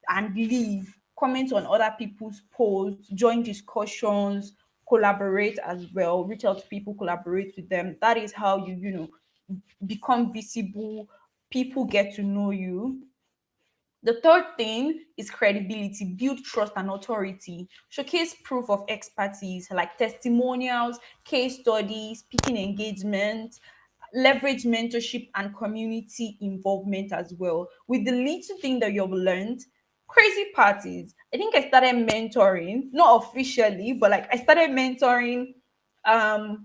and leave. Comment on other people's posts, join discussions, collaborate as well. Reach out to people, collaborate with them. That is how become visible. People get to know you. The third thing is credibility. Build trust and authority. Showcase proof of expertise like testimonials, case studies, speaking engagements. Leverage mentorship and community involvement as well. With the little thing that you've learned, crazy parties. I think I started mentoring, not officially, but like I started mentoring I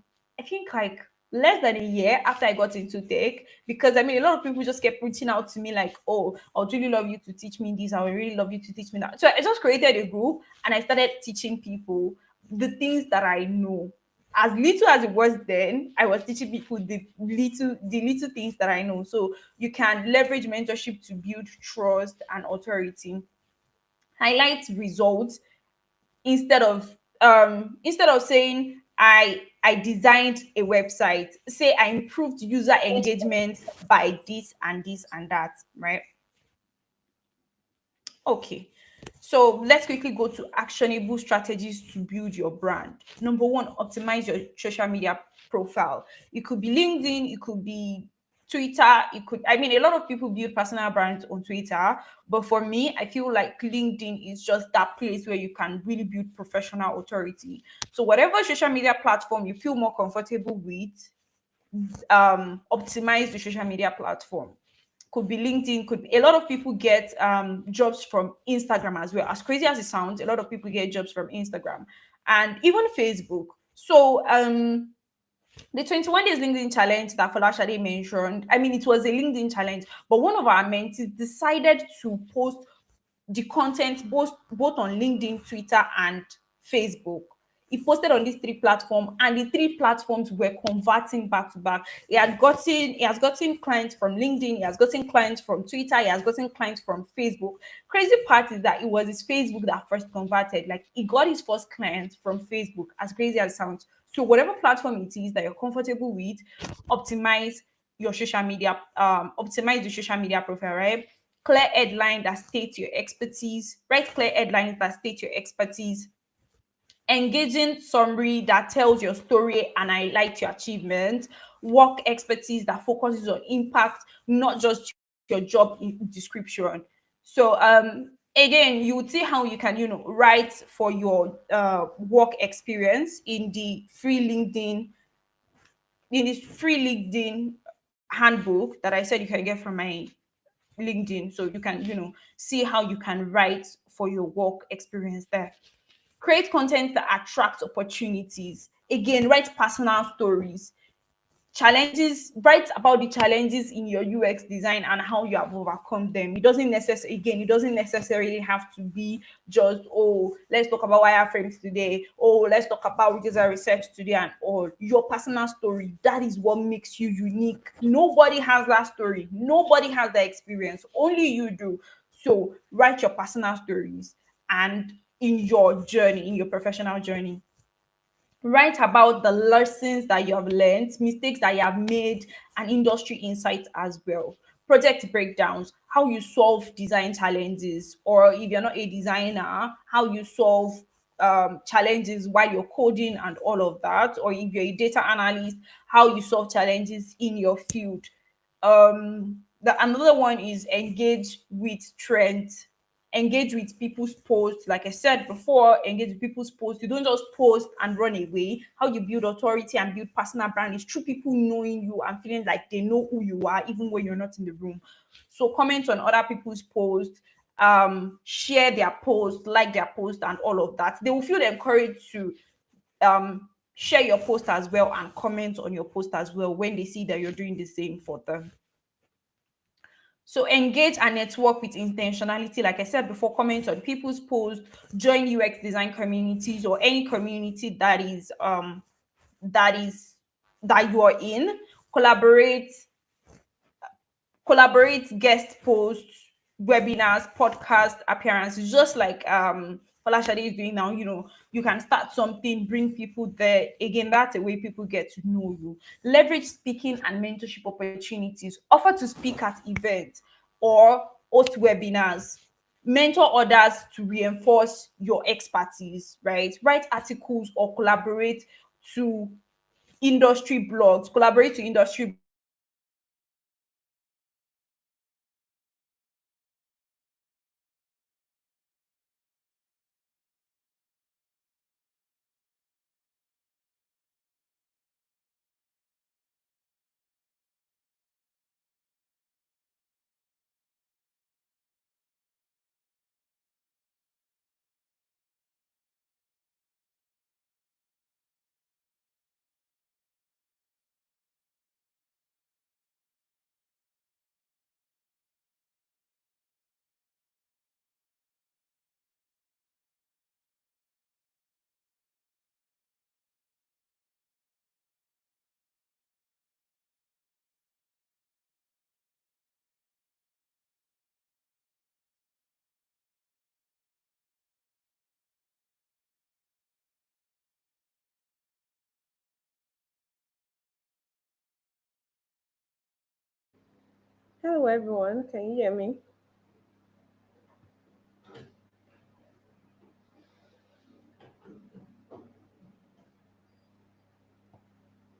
think like less than a year after I got into tech, because I mean a lot of people just kept reaching out to me like, oh, I would really love you to teach me this, I would really love you to teach me that. So I just created a group and I started teaching people the things that I know. As little as it was then, I was teaching people the little things that I know. So you can leverage mentorship to build trust and authority. Highlight results instead of saying I designed a website, say I improved user engagement by this and this and that, right? Okay. So let's quickly go to actionable strategies to build your brand. Number one, optimize your social media profile. It could be LinkedIn, it could be Twitter, I mean, a lot of people build personal brands on Twitter, but for me, I feel like LinkedIn is just that place where you can really build professional authority. So, whatever social media platform you feel more comfortable with, optimize the social media platform. Could be LinkedIn, could be a lot of people get jobs from Instagram as well. As crazy as it sounds, a lot of people get jobs from Instagram and even Facebook. So the 21 days LinkedIn challenge that Folashade mentioned, I mean, it was a LinkedIn challenge, but one of our mentees decided to post the content both on LinkedIn, Twitter, and Facebook. He posted on these three platforms, and the three platforms were converting back to back. He has gotten clients from LinkedIn, he has gotten clients from Twitter, he has gotten clients from Facebook. Crazy part is that it was his Facebook that first converted. Like he got his first client from Facebook, as crazy as it sounds. So whatever platform it is that you're comfortable with, optimize optimize the social media profile, right? Clear headline that states your expertise, write clear headlines that state your expertise, engaging summary that tells your story and highlight your achievement, work expertise that focuses on impact, not just your job description. So Again, you would see how you can, write for your work experience in this free LinkedIn handbook that I said you can get from my LinkedIn. So you can, see how you can write for your work experience there. Create content that attracts opportunities. Again, write personal stories, challenges, write about the challenges in your UX design and how you have overcome them. It doesn't necessarily have to be just, oh, let's talk about wireframes today, oh, let's talk about user research today, and all. Your personal story, that is what makes you unique. Nobody has that story, nobody has that experience, only you do. So write your personal stories, and in your professional journey, write about the lessons that you have learned, mistakes that you have made, and industry insights as well. Project breakdowns, how you solve design challenges, or if you're not a designer, how you solve challenges while you're coding and all of that. Or if you're a data analyst, how you solve challenges in your field. Another one is engage with people's posts. Like I said before, engage with people's posts. You don't just post and run away. How you build authority and build personal brand is through people knowing you and feeling like they know who you are even when you're not in the room. So comment on other people's posts, share their post, like their post, and all of that. They will feel encouraged to share your post as well and comment on your post as well when they see that you're doing the same for them. So engage and network with intentionality. Like I said before, comment on people's posts, join UX design communities or any community that is that you are in. Collaborate, guest posts, webinars, podcast appearances, just like Falashade is doing now. You can start something, bring people there. Again, that's a way people get to know you. Leverage speaking and mentorship opportunities. Offer to speak at events or host webinars. Mentor others to reinforce your expertise, right? Write articles or to collaborate to industry blogs or magazines or journals to share your insights and ideas. Hello, everyone. Can you hear me?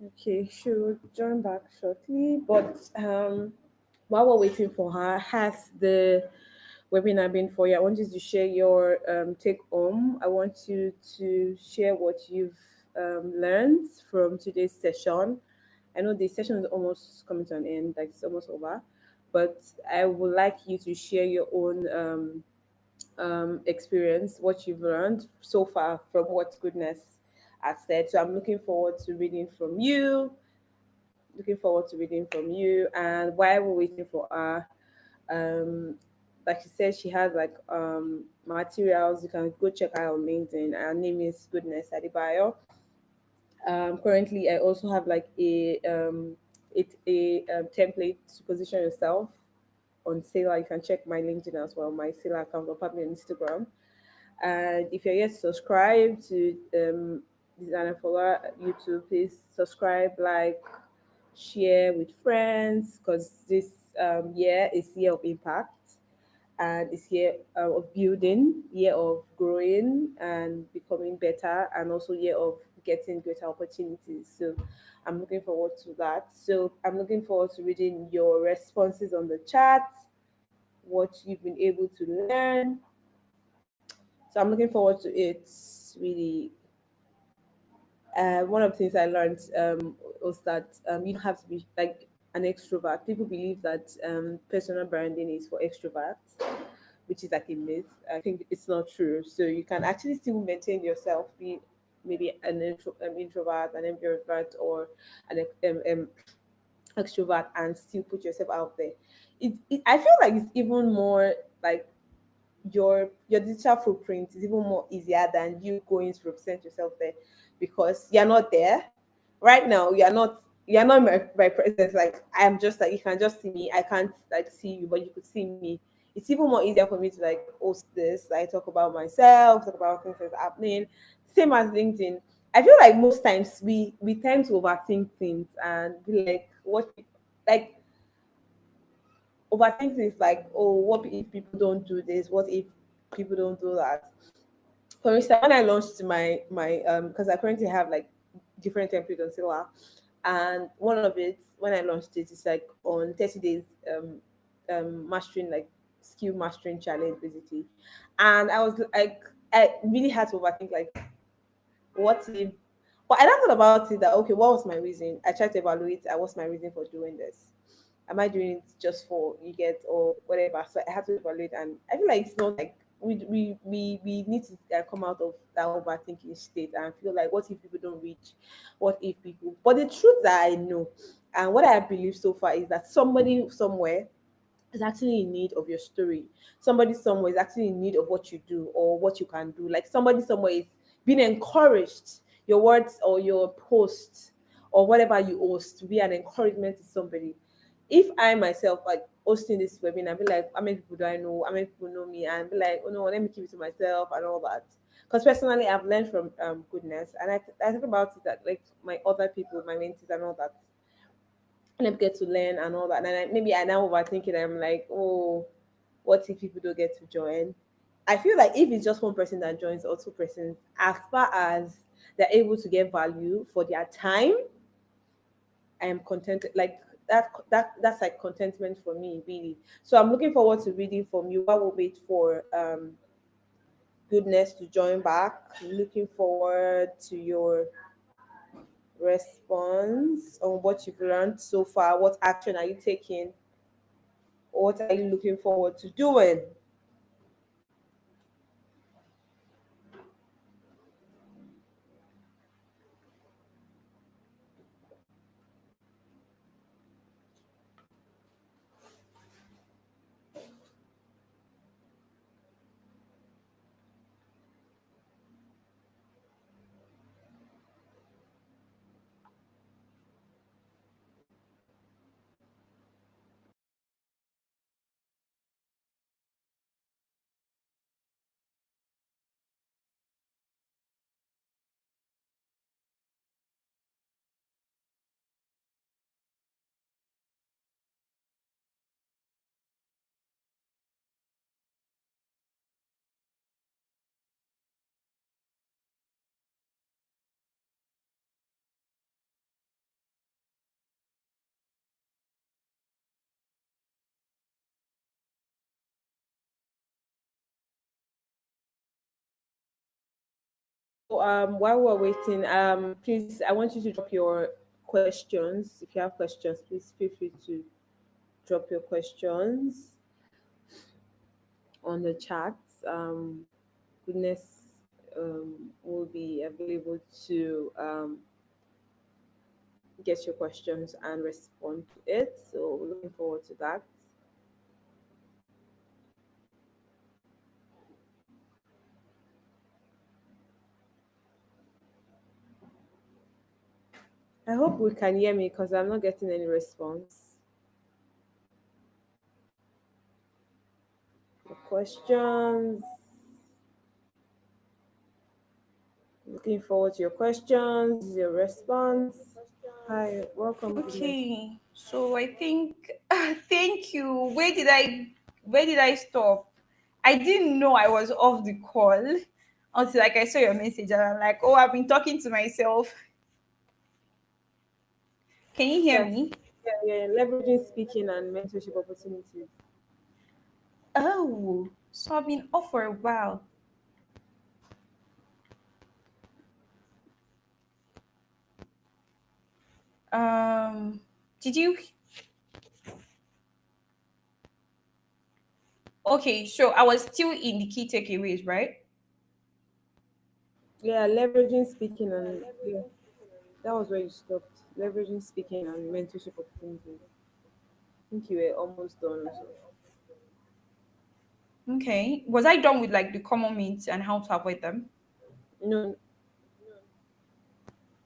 Okay, she'll join back shortly. But while we're waiting for her, has the webinar been for you? I want you to share your take home. I want you to share what you've learned from today's session. I know the session is almost coming to an end, like it's almost over, but I would like you to share your own experience, what you've learned so far from what Goodness has said. So I'm looking forward to reading from you. Looking forward to reading from you. And while we're waiting for her, um, like she said, she has like materials. You can go check her on LinkedIn. Her name is Goodness Adebayo. Currently, I also have like a template to position yourself on Sailor. You can check my LinkedIn as well, my Sailor account, or probably on Instagram. And if you're yet to subscribe to Designer Follower YouTube, please subscribe, like, share with friends, because this year is year of impact, and it's year of building, year of growing and becoming better, and also year of getting greater opportunities. So I'm looking forward to that. So I'm looking forward to reading your responses on the chat, what you've been able to learn, So I'm looking forward to it. Really, one of the things I learned was that you don't have to be like an extrovert. People believe that personal branding is for extroverts, which is like a myth. I think it's not true. So you can actually still maintain yourself, be maybe an introvert, an ambivert, or an extrovert, and still put yourself out there. I feel like it's even more like your digital footprint is even more easier than you going to represent yourself there, because you're not there right now. You're not my presence. Like I'm just like, you can just see me. I can't like see you, but you could see me. It's even more easier for me to like post this, like talk about myself, talk about things that's happening. Same as LinkedIn. I feel like most times we tend to overthink things and be like, what, like overthink things like, oh, what if people don't do this? What if people don't do that? For instance, when I launched my because I currently have like different templates on Silla, and one of it when I launched it is like on 30 days mastering, like skill mastering challenge basically, and I was like, I really had to overthink like, what if, but I never thought about it that okay, what was my reason? I tried to evaluate what's my reason for doing this. Am I doing it just for you get or whatever? So I have to evaluate, and I feel like it's not like we need to come out of that overthinking state and feel like, what if people don't reach? What if people? But the truth that I know and what I believe so far is that somebody somewhere is actually in need of your story. Somebody somewhere is actually in need of what you do or what you can do. Like somebody somewhere is being encouraged, your words or your posts or whatever you host to be an encouragement to somebody. If I myself like hosting this webinar, I'd be like, how many people do I know? How many people know me? And be like, oh no, let me keep it to myself and all that. Because personally, I've learned from goodness, and I think about it that like my other people, my mentees and all that, and I get to learn and all that. And maybe I now overthink it. I'm like, oh, what if people don't get to join? I feel like if it's just one person that joins or two persons, as far as they're able to get value for their time, I am contented. Like that's like contentment for me, really. So I'm looking forward to reading from you. I will wait for goodness to join back. Looking forward to your response on what you've learned so far. What action are you taking? What are you looking forward to doing? So, while we're waiting, please, I want you to drop your questions. If you have questions, please feel free to drop your questions on the chat. Goodness will be available to get your questions and respond to it. So, looking forward to that. I hope we can hear me because I'm not getting any response. The questions. Looking forward to your questions, your response. Hi, welcome, goodness. Okay, so I think thank you. Where did I stop? I didn't know I was off the call until like I saw your message and I'm like, oh, I've been talking to myself. Can you hear Yes, me? yeah, leveraging speaking and mentorship opportunities. Oh, so I've been off for a while. Um, did you? Okay, so I was still in the key takeaways, right? Yeah, leveraging speaking and yeah, that was where you stopped. Leveraging speaking and mentorship opportunities. I think you were almost done also. Okay. Was I done with like the common myths and how to avoid them? No,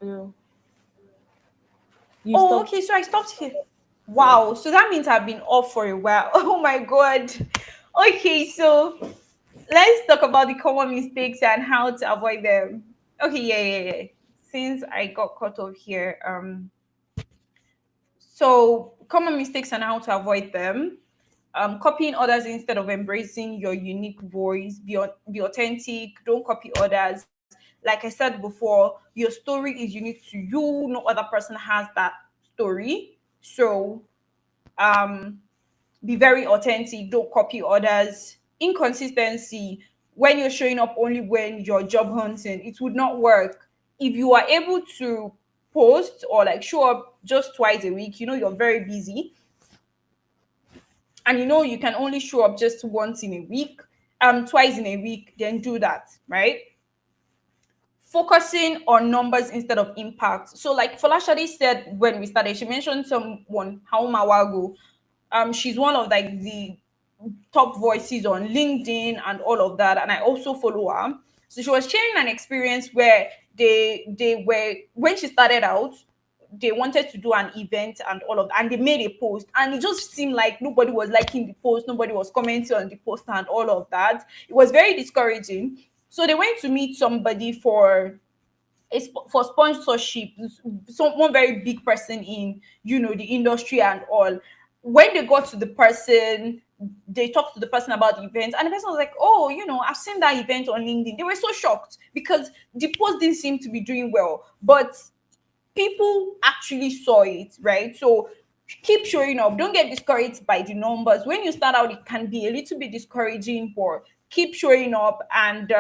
no, you Oh, stopped. okay. So I stopped here. Wow. So that means I've been off for a while. Oh my god. Okay, so let's talk about the common mistakes and how to avoid them. Okay, yeah. Since I got cut off here, so common mistakes and how to avoid them. Copying others instead of embracing your unique voice. Be authentic. Don't copy others. Like I said before, your story is unique to you. No other person has that story. So um, be very authentic. Don't copy others. Inconsistency. When you're showing up only when you're job hunting, it would not work. If you are able to post or like show up just twice a week, you're very busy, and you can only show up just once in a week, twice in a week, then do that, right? Focusing on numbers instead of impact. So like Folashade said when we started, she mentioned someone Hauma Wago. She's one of like the top voices on LinkedIn and all of that, and I also follow her. So she was sharing an experience where they were, when she started out, they wanted to do an event and all of that, and they made a post, and it just seemed like nobody was liking the post, nobody was commenting on the post and all of that. It was very discouraging. So they went to meet somebody for for sponsorship, someone very big person in the industry and all. When they got to the person, they talked to the person about the event, and the person was like, oh, I've seen that event on LinkedIn. They were so shocked because the post didn't seem to be doing well, but people actually saw it, right? So keep showing up. Don't get discouraged by the numbers. When you start out, it can be a little bit discouraging, but keep showing up, and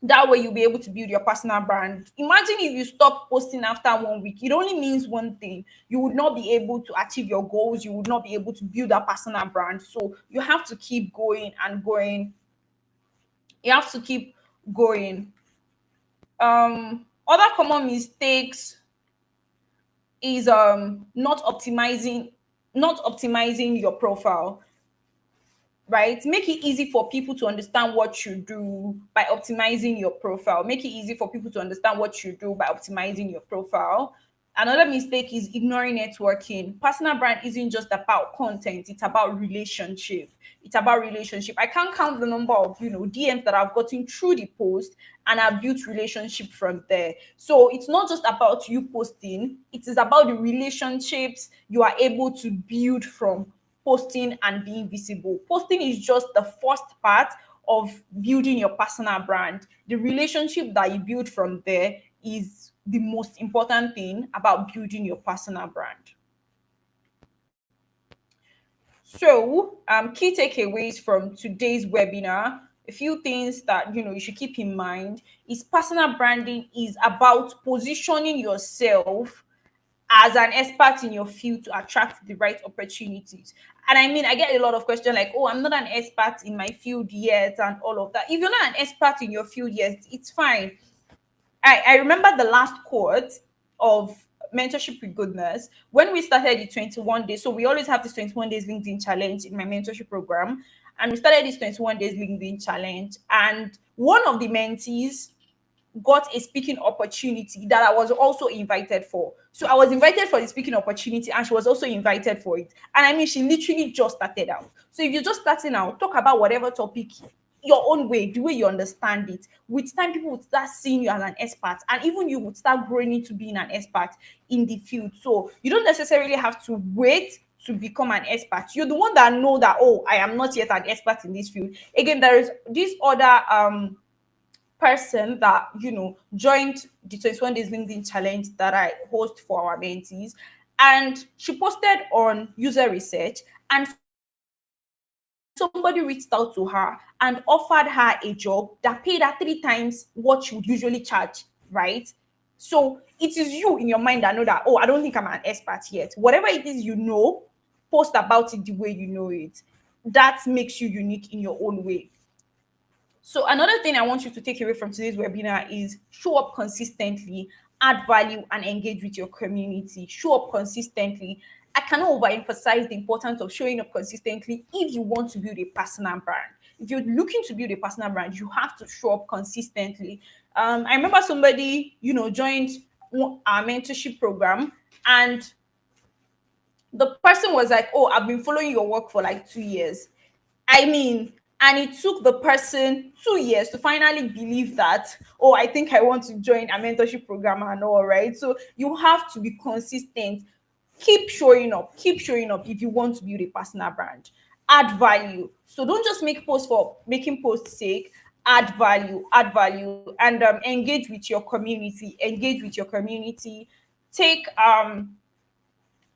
that way you'll be able to build your personal brand. Imagine if you stop posting after 1 week. It only means one thing: you would not be able to achieve your goals, you would not be able to build a personal brand. So you have to keep going and going. You have to keep going. Other common mistakes is not optimizing your profile, right? Make it easy for people to understand what you do by optimizing your profile. Make it easy for people to understand what you do by optimizing your profile. Another mistake is ignoring networking. Personal brand isn't just about content, it's about relationship. It's about relationship. I can't count the number of DMs that I've gotten through the post, and I've built relationship from there. So it's not just about you posting, it is about the relationships you are able to build from posting and being visible. Posting is just the first part of building your personal brand. The relationship that you build from there is the most important thing about building your personal brand. So, key takeaways from today's webinar. A few things that you should keep in mind is personal branding is about positioning yourself as an expert in your field to attract the right opportunities. And I mean, I get a lot of questions like, oh, I'm not an expert in my field yet, and all of that. If you're not an expert in your field yet, it's fine. I remember the last quote of mentorship with goodness when we started the 21 days. So we always have this 21 days LinkedIn challenge in my mentorship program. And we started this 21 days LinkedIn challenge. And one of the mentees got a speaking opportunity that I was also invited for. So I was invited for the speaking opportunity, and she was also invited for it. And I mean, she literally just started out. So if you're just starting out, talk about whatever topic your own way, the way you understand it. With time, people would start seeing you as an expert, and even you would start growing into being an expert in the field. So you don't necessarily have to wait to become an expert. You're the one that know that, oh, I am not yet an expert in this field. Again, there is this other person that joined the 21 days LinkedIn challenge that I host for our mentees, and she posted on user research, and somebody reached out to her and offered her a job that paid her 3 times what she would usually charge, right? So it is you in your mind that know that, oh, I don't think I'm an expert yet. Whatever it is you know, post about it the way you know it. That makes you unique in your own way. So another thing I want you to take away from today's webinar is show up consistently, add value, and engage with your community. Show up consistently. I cannot overemphasize the importance of showing up consistently if you want to build a personal brand. If you're looking to build a personal brand, you have to show up consistently. I remember somebody, joined our mentorship program, and the person was like, "Oh, I've been following your work for like 2 years." I mean, and it took the person 2 years to finally believe that, oh, I think I want to join a mentorship program and all, right? So you have to be consistent. Keep showing up if you want to build a personal brand. Add value. So don't just make posts for making posts sake. Add value, and engage with your community. Engage with your community. Take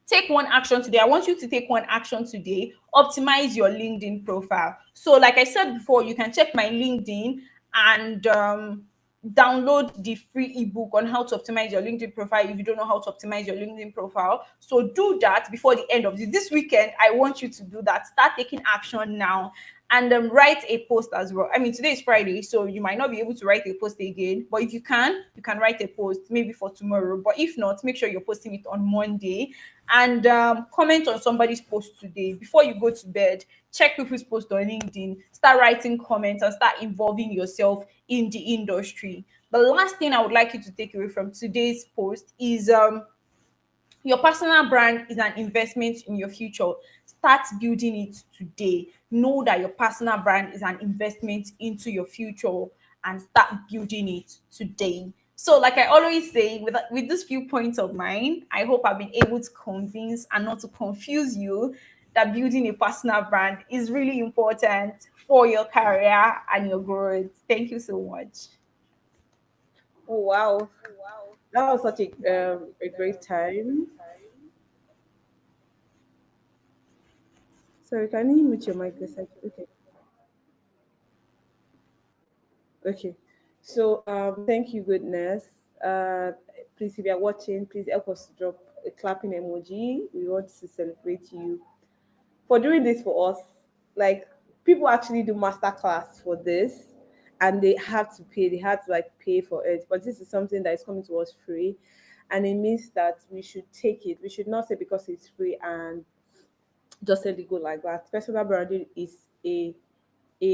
take one action today. I want you to take one action today. Optimize your LinkedIn profile. So, like I said before, you can check my LinkedIn and download the free ebook on how to optimize your LinkedIn profile if you don't know how to optimize your LinkedIn profile. So, do that before the end of this weekend. I want you to do that. Start taking action now, and write a post as well. I mean, today is Friday, so you might not be able to write a post again, but if you can write a post maybe for tomorrow. But if not, make sure you're posting it on Monday, and comment on somebody's post today before you go to bed. Check people's post on LinkedIn, start writing comments, and start involving yourself in the industry. The last thing I would like you to take away from today's post is your personal brand is an investment in your future. Start building it today. Know that your personal brand is an investment into your future, and start building it today. So, like I always say, with these few points of mine, I hope I've been able to convince and not to confuse you that building a personal brand is really important for your career and your growth. Thank you so much. Oh wow, that was such a great time. Sorry, can you mute your mic a second? Okay. Okay. So thank you, goodness. Please, if you are watching, please help us to drop a clapping emoji. We want to celebrate you for doing this for us. Like, people actually do masterclass for this, and they have to pay. They have to like pay for it. But this is something that is coming to us free, and it means that we should take it. We should not say because it's free and just let it go like that. Personal branding is a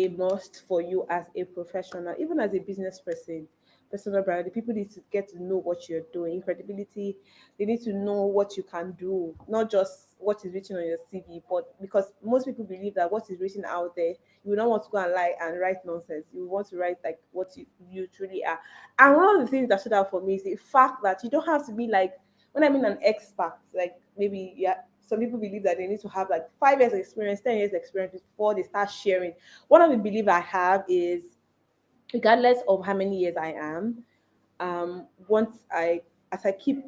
must for you as a professional, even as a business person. Personal branding, people need to get to know what you're doing. Credibility, they need to know what you can do, not just what is written on your CV. But because most people believe that what is written out there, you will not want to go and lie and write nonsense. You want to write like what you truly are. And one of the things that stood out for me is the fact that you don't have to be like, when I mean an expert, like maybe, yeah, some people believe that they need to have like 5 years experience, 10 years experience before they start sharing. One of the belief I have is, regardless of how many years I am, once I as I keep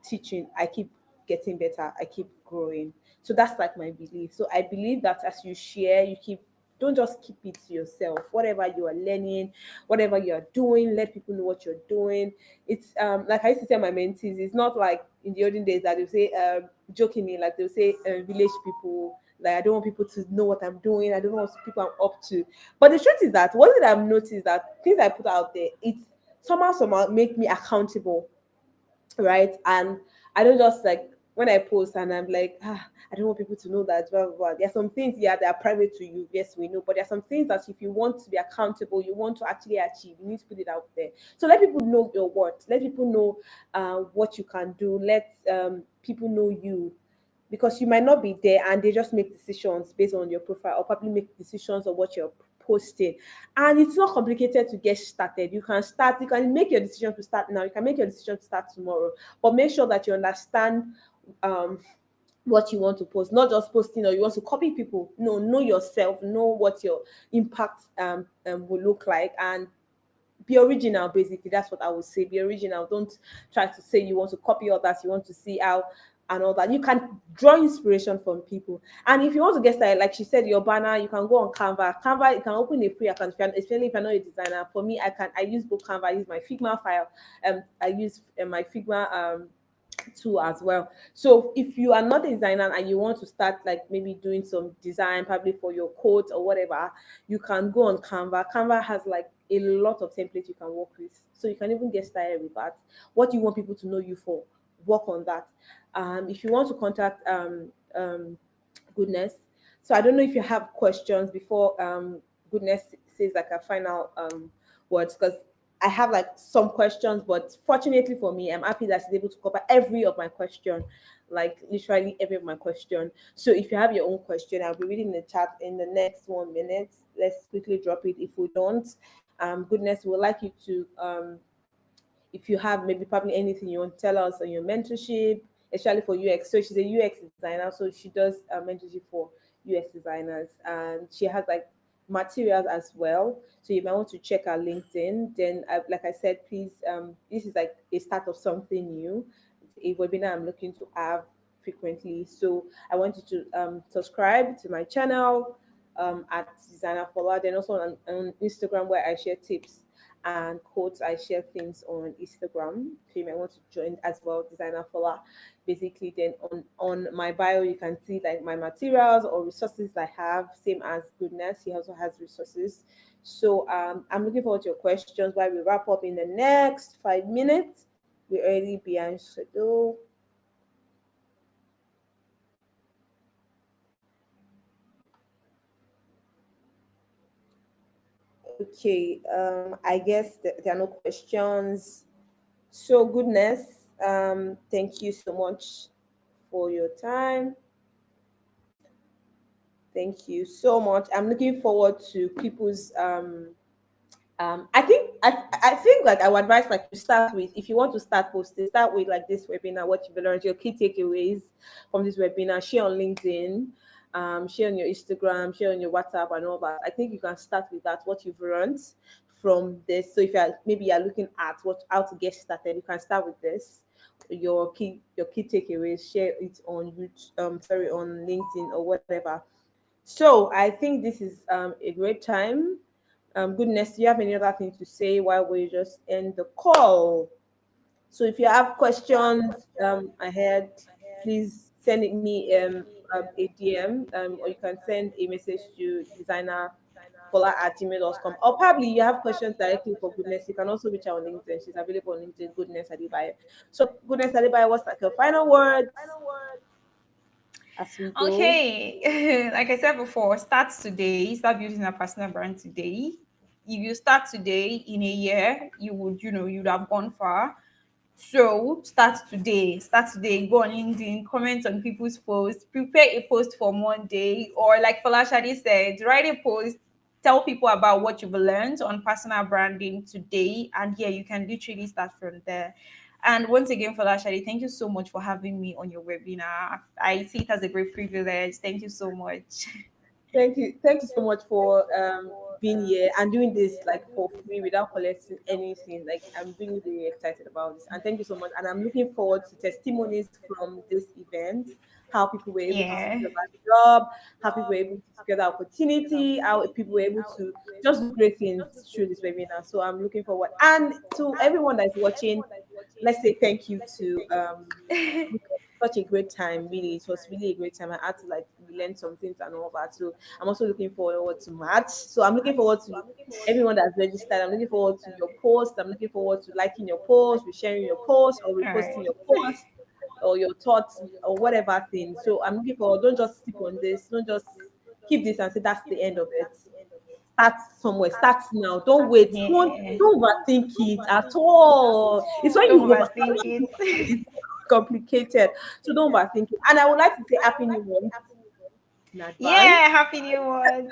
teaching, I keep getting better, I keep growing. So that's like my belief. So I believe that as you share, you keep, don't just keep it to yourself. Whatever you are learning, whatever you are doing, let people know what you're doing. It's like I used to tell my mentees, it's not like in the olden days that they say jokingly, like they'll say village people, like I don't want people to know what I'm doing, I don't know what people I'm up to. But the truth is that one thing I've noticed, that things I put out there, it somehow make me accountable, right? And I don't just like, when I post and I'm like, I don't want people to know that, blah, blah, blah. There are some things, yeah, that are private to you. Yes, we know. But there are some things that if you want to be accountable, you want to actually achieve, you need to put it out there. So let people know your worth. Let people know what you can do. Let people know you, because you might not be there and they just make decisions based on your profile, or probably make decisions on what you're posting. And it's not complicated to get started. You can make your decision to start now, you can make your decision to start tomorrow, but make sure that you understand um what you want to post, not just posting or you want to copy people. No, know yourself, know what your impact will look like, and be original. Basically, that's what I would say. Be original. Don't try to say you want to copy others. You want to see how and all that. You can draw inspiration from people. And if you want to get started, like she said, your banner, you can go on Canva. Canva, you can open a free account, especially if you're not a designer. For me, I use both Canva, I use my Figma file, I use my Figma too as well. So if you are not a designer and you want to start like maybe doing some design probably for your coat or whatever, you can go on Canva. Canva has like a lot of templates you can work with. So you can even get started with that. What do you want people to know you for? Work on that. If you want to contact Goodness. So I don't know if you have questions before Goodness says like a final words, because I have like some questions, but fortunately for me, I'm happy that she's able to cover every of my question, like literally every of my question. So if you have your own question, I'll be reading the chat in the next 1 minute. Let's quickly drop it. If we don't, Goodness, we would like you to if you have maybe probably anything you want to tell us on your mentorship, especially for UX. So she's a UX designer, so she does mentorship for UX designers, and she has like materials as well. So you might want to check her LinkedIn. Then, like I said, please, this is like a start of something new. It's a webinar I'm looking to have frequently. So I want you to subscribe to my channel at Designer Follower. Then also on Instagram where I share tips and quotes. I share things on Instagram. So you might want to join as well, Designer Follower. Basically, then on my bio, you can see like my materials or resources I have, same as Goodness. He also has resources. So I'm looking forward to your questions while we wrap up in the next 5 minutes. We're already behind schedule. Okay, I guess there are no questions. So, Goodness, thank you so much for your time. Thank you so much. I'm looking forward to people's I think like I would advise like to start with, if you want to start posting, start with like this webinar, what you've learned, your key takeaways from this webinar, share on LinkedIn, share on your Instagram, share on your WhatsApp and all that. I think you can start with that, what you've learned from this. So if you're maybe you're looking at what how to get started, you can start with this. Your key takeaways, share it on YouTube, sorry, on LinkedIn or whatever. So I think this is a great time. Goodness, do you have any other thing to say while we just end the call? So if you have questions ahead, please send it me a DM, or you can send a message to designerfola@gmail.com. Or probably you have questions directly for Goodness. You can also reach out on LinkedIn. She's available on LinkedIn, Goodness Adebayo. So Goodness Adebayo, what's like your final words as we go? Okay, like I said before, start today. Start building a personal brand today. If you start today, in a year, you'd have gone far. So start today. Start today. Go on LinkedIn, comment on people's posts, prepare a post for Monday, or like Falashadi said, write a post. Tell people about what you've learned on personal branding today, and yeah, you can literally start from there. And once again, Falashadi, thank you so much for having me on your webinar. I see it as a great privilege. Thank you so much. Thank you so much for being here and doing this like for free without collecting anything. Like I'm really really excited about this, and thank you so much. And I'm looking forward to testimonies from this event. How people were able to Yeah. secure that job, how people were able to secure that opportunity, how people were able to just do great things through this webinar. So I'm looking forward. And to everyone that's watching, let's say thank you to such a great time. Really, it was really a great time. I had to like learn some things and all that. So I'm also looking forward to March. So I'm looking forward to everyone that's registered. I'm looking forward to your post. I'm looking forward to liking your post, sharing your post, or All reposting right. your post or your thoughts or whatever thing. So I'm looking forward. Don't just sleep on this. Don't just keep this and say that's the end of it. Start somewhere. Start now. Don't wait. Yeah. Don't overthink it at all. It's when you Don't overthink it. it's complicated. So don't overthink it. And I would like to say happy new month in advance. Yeah. Happy New Month.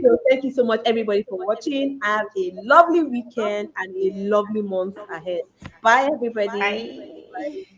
So thank you so much everybody for watching. Have a lovely weekend and a lovely month ahead. Bye everybody. Bye.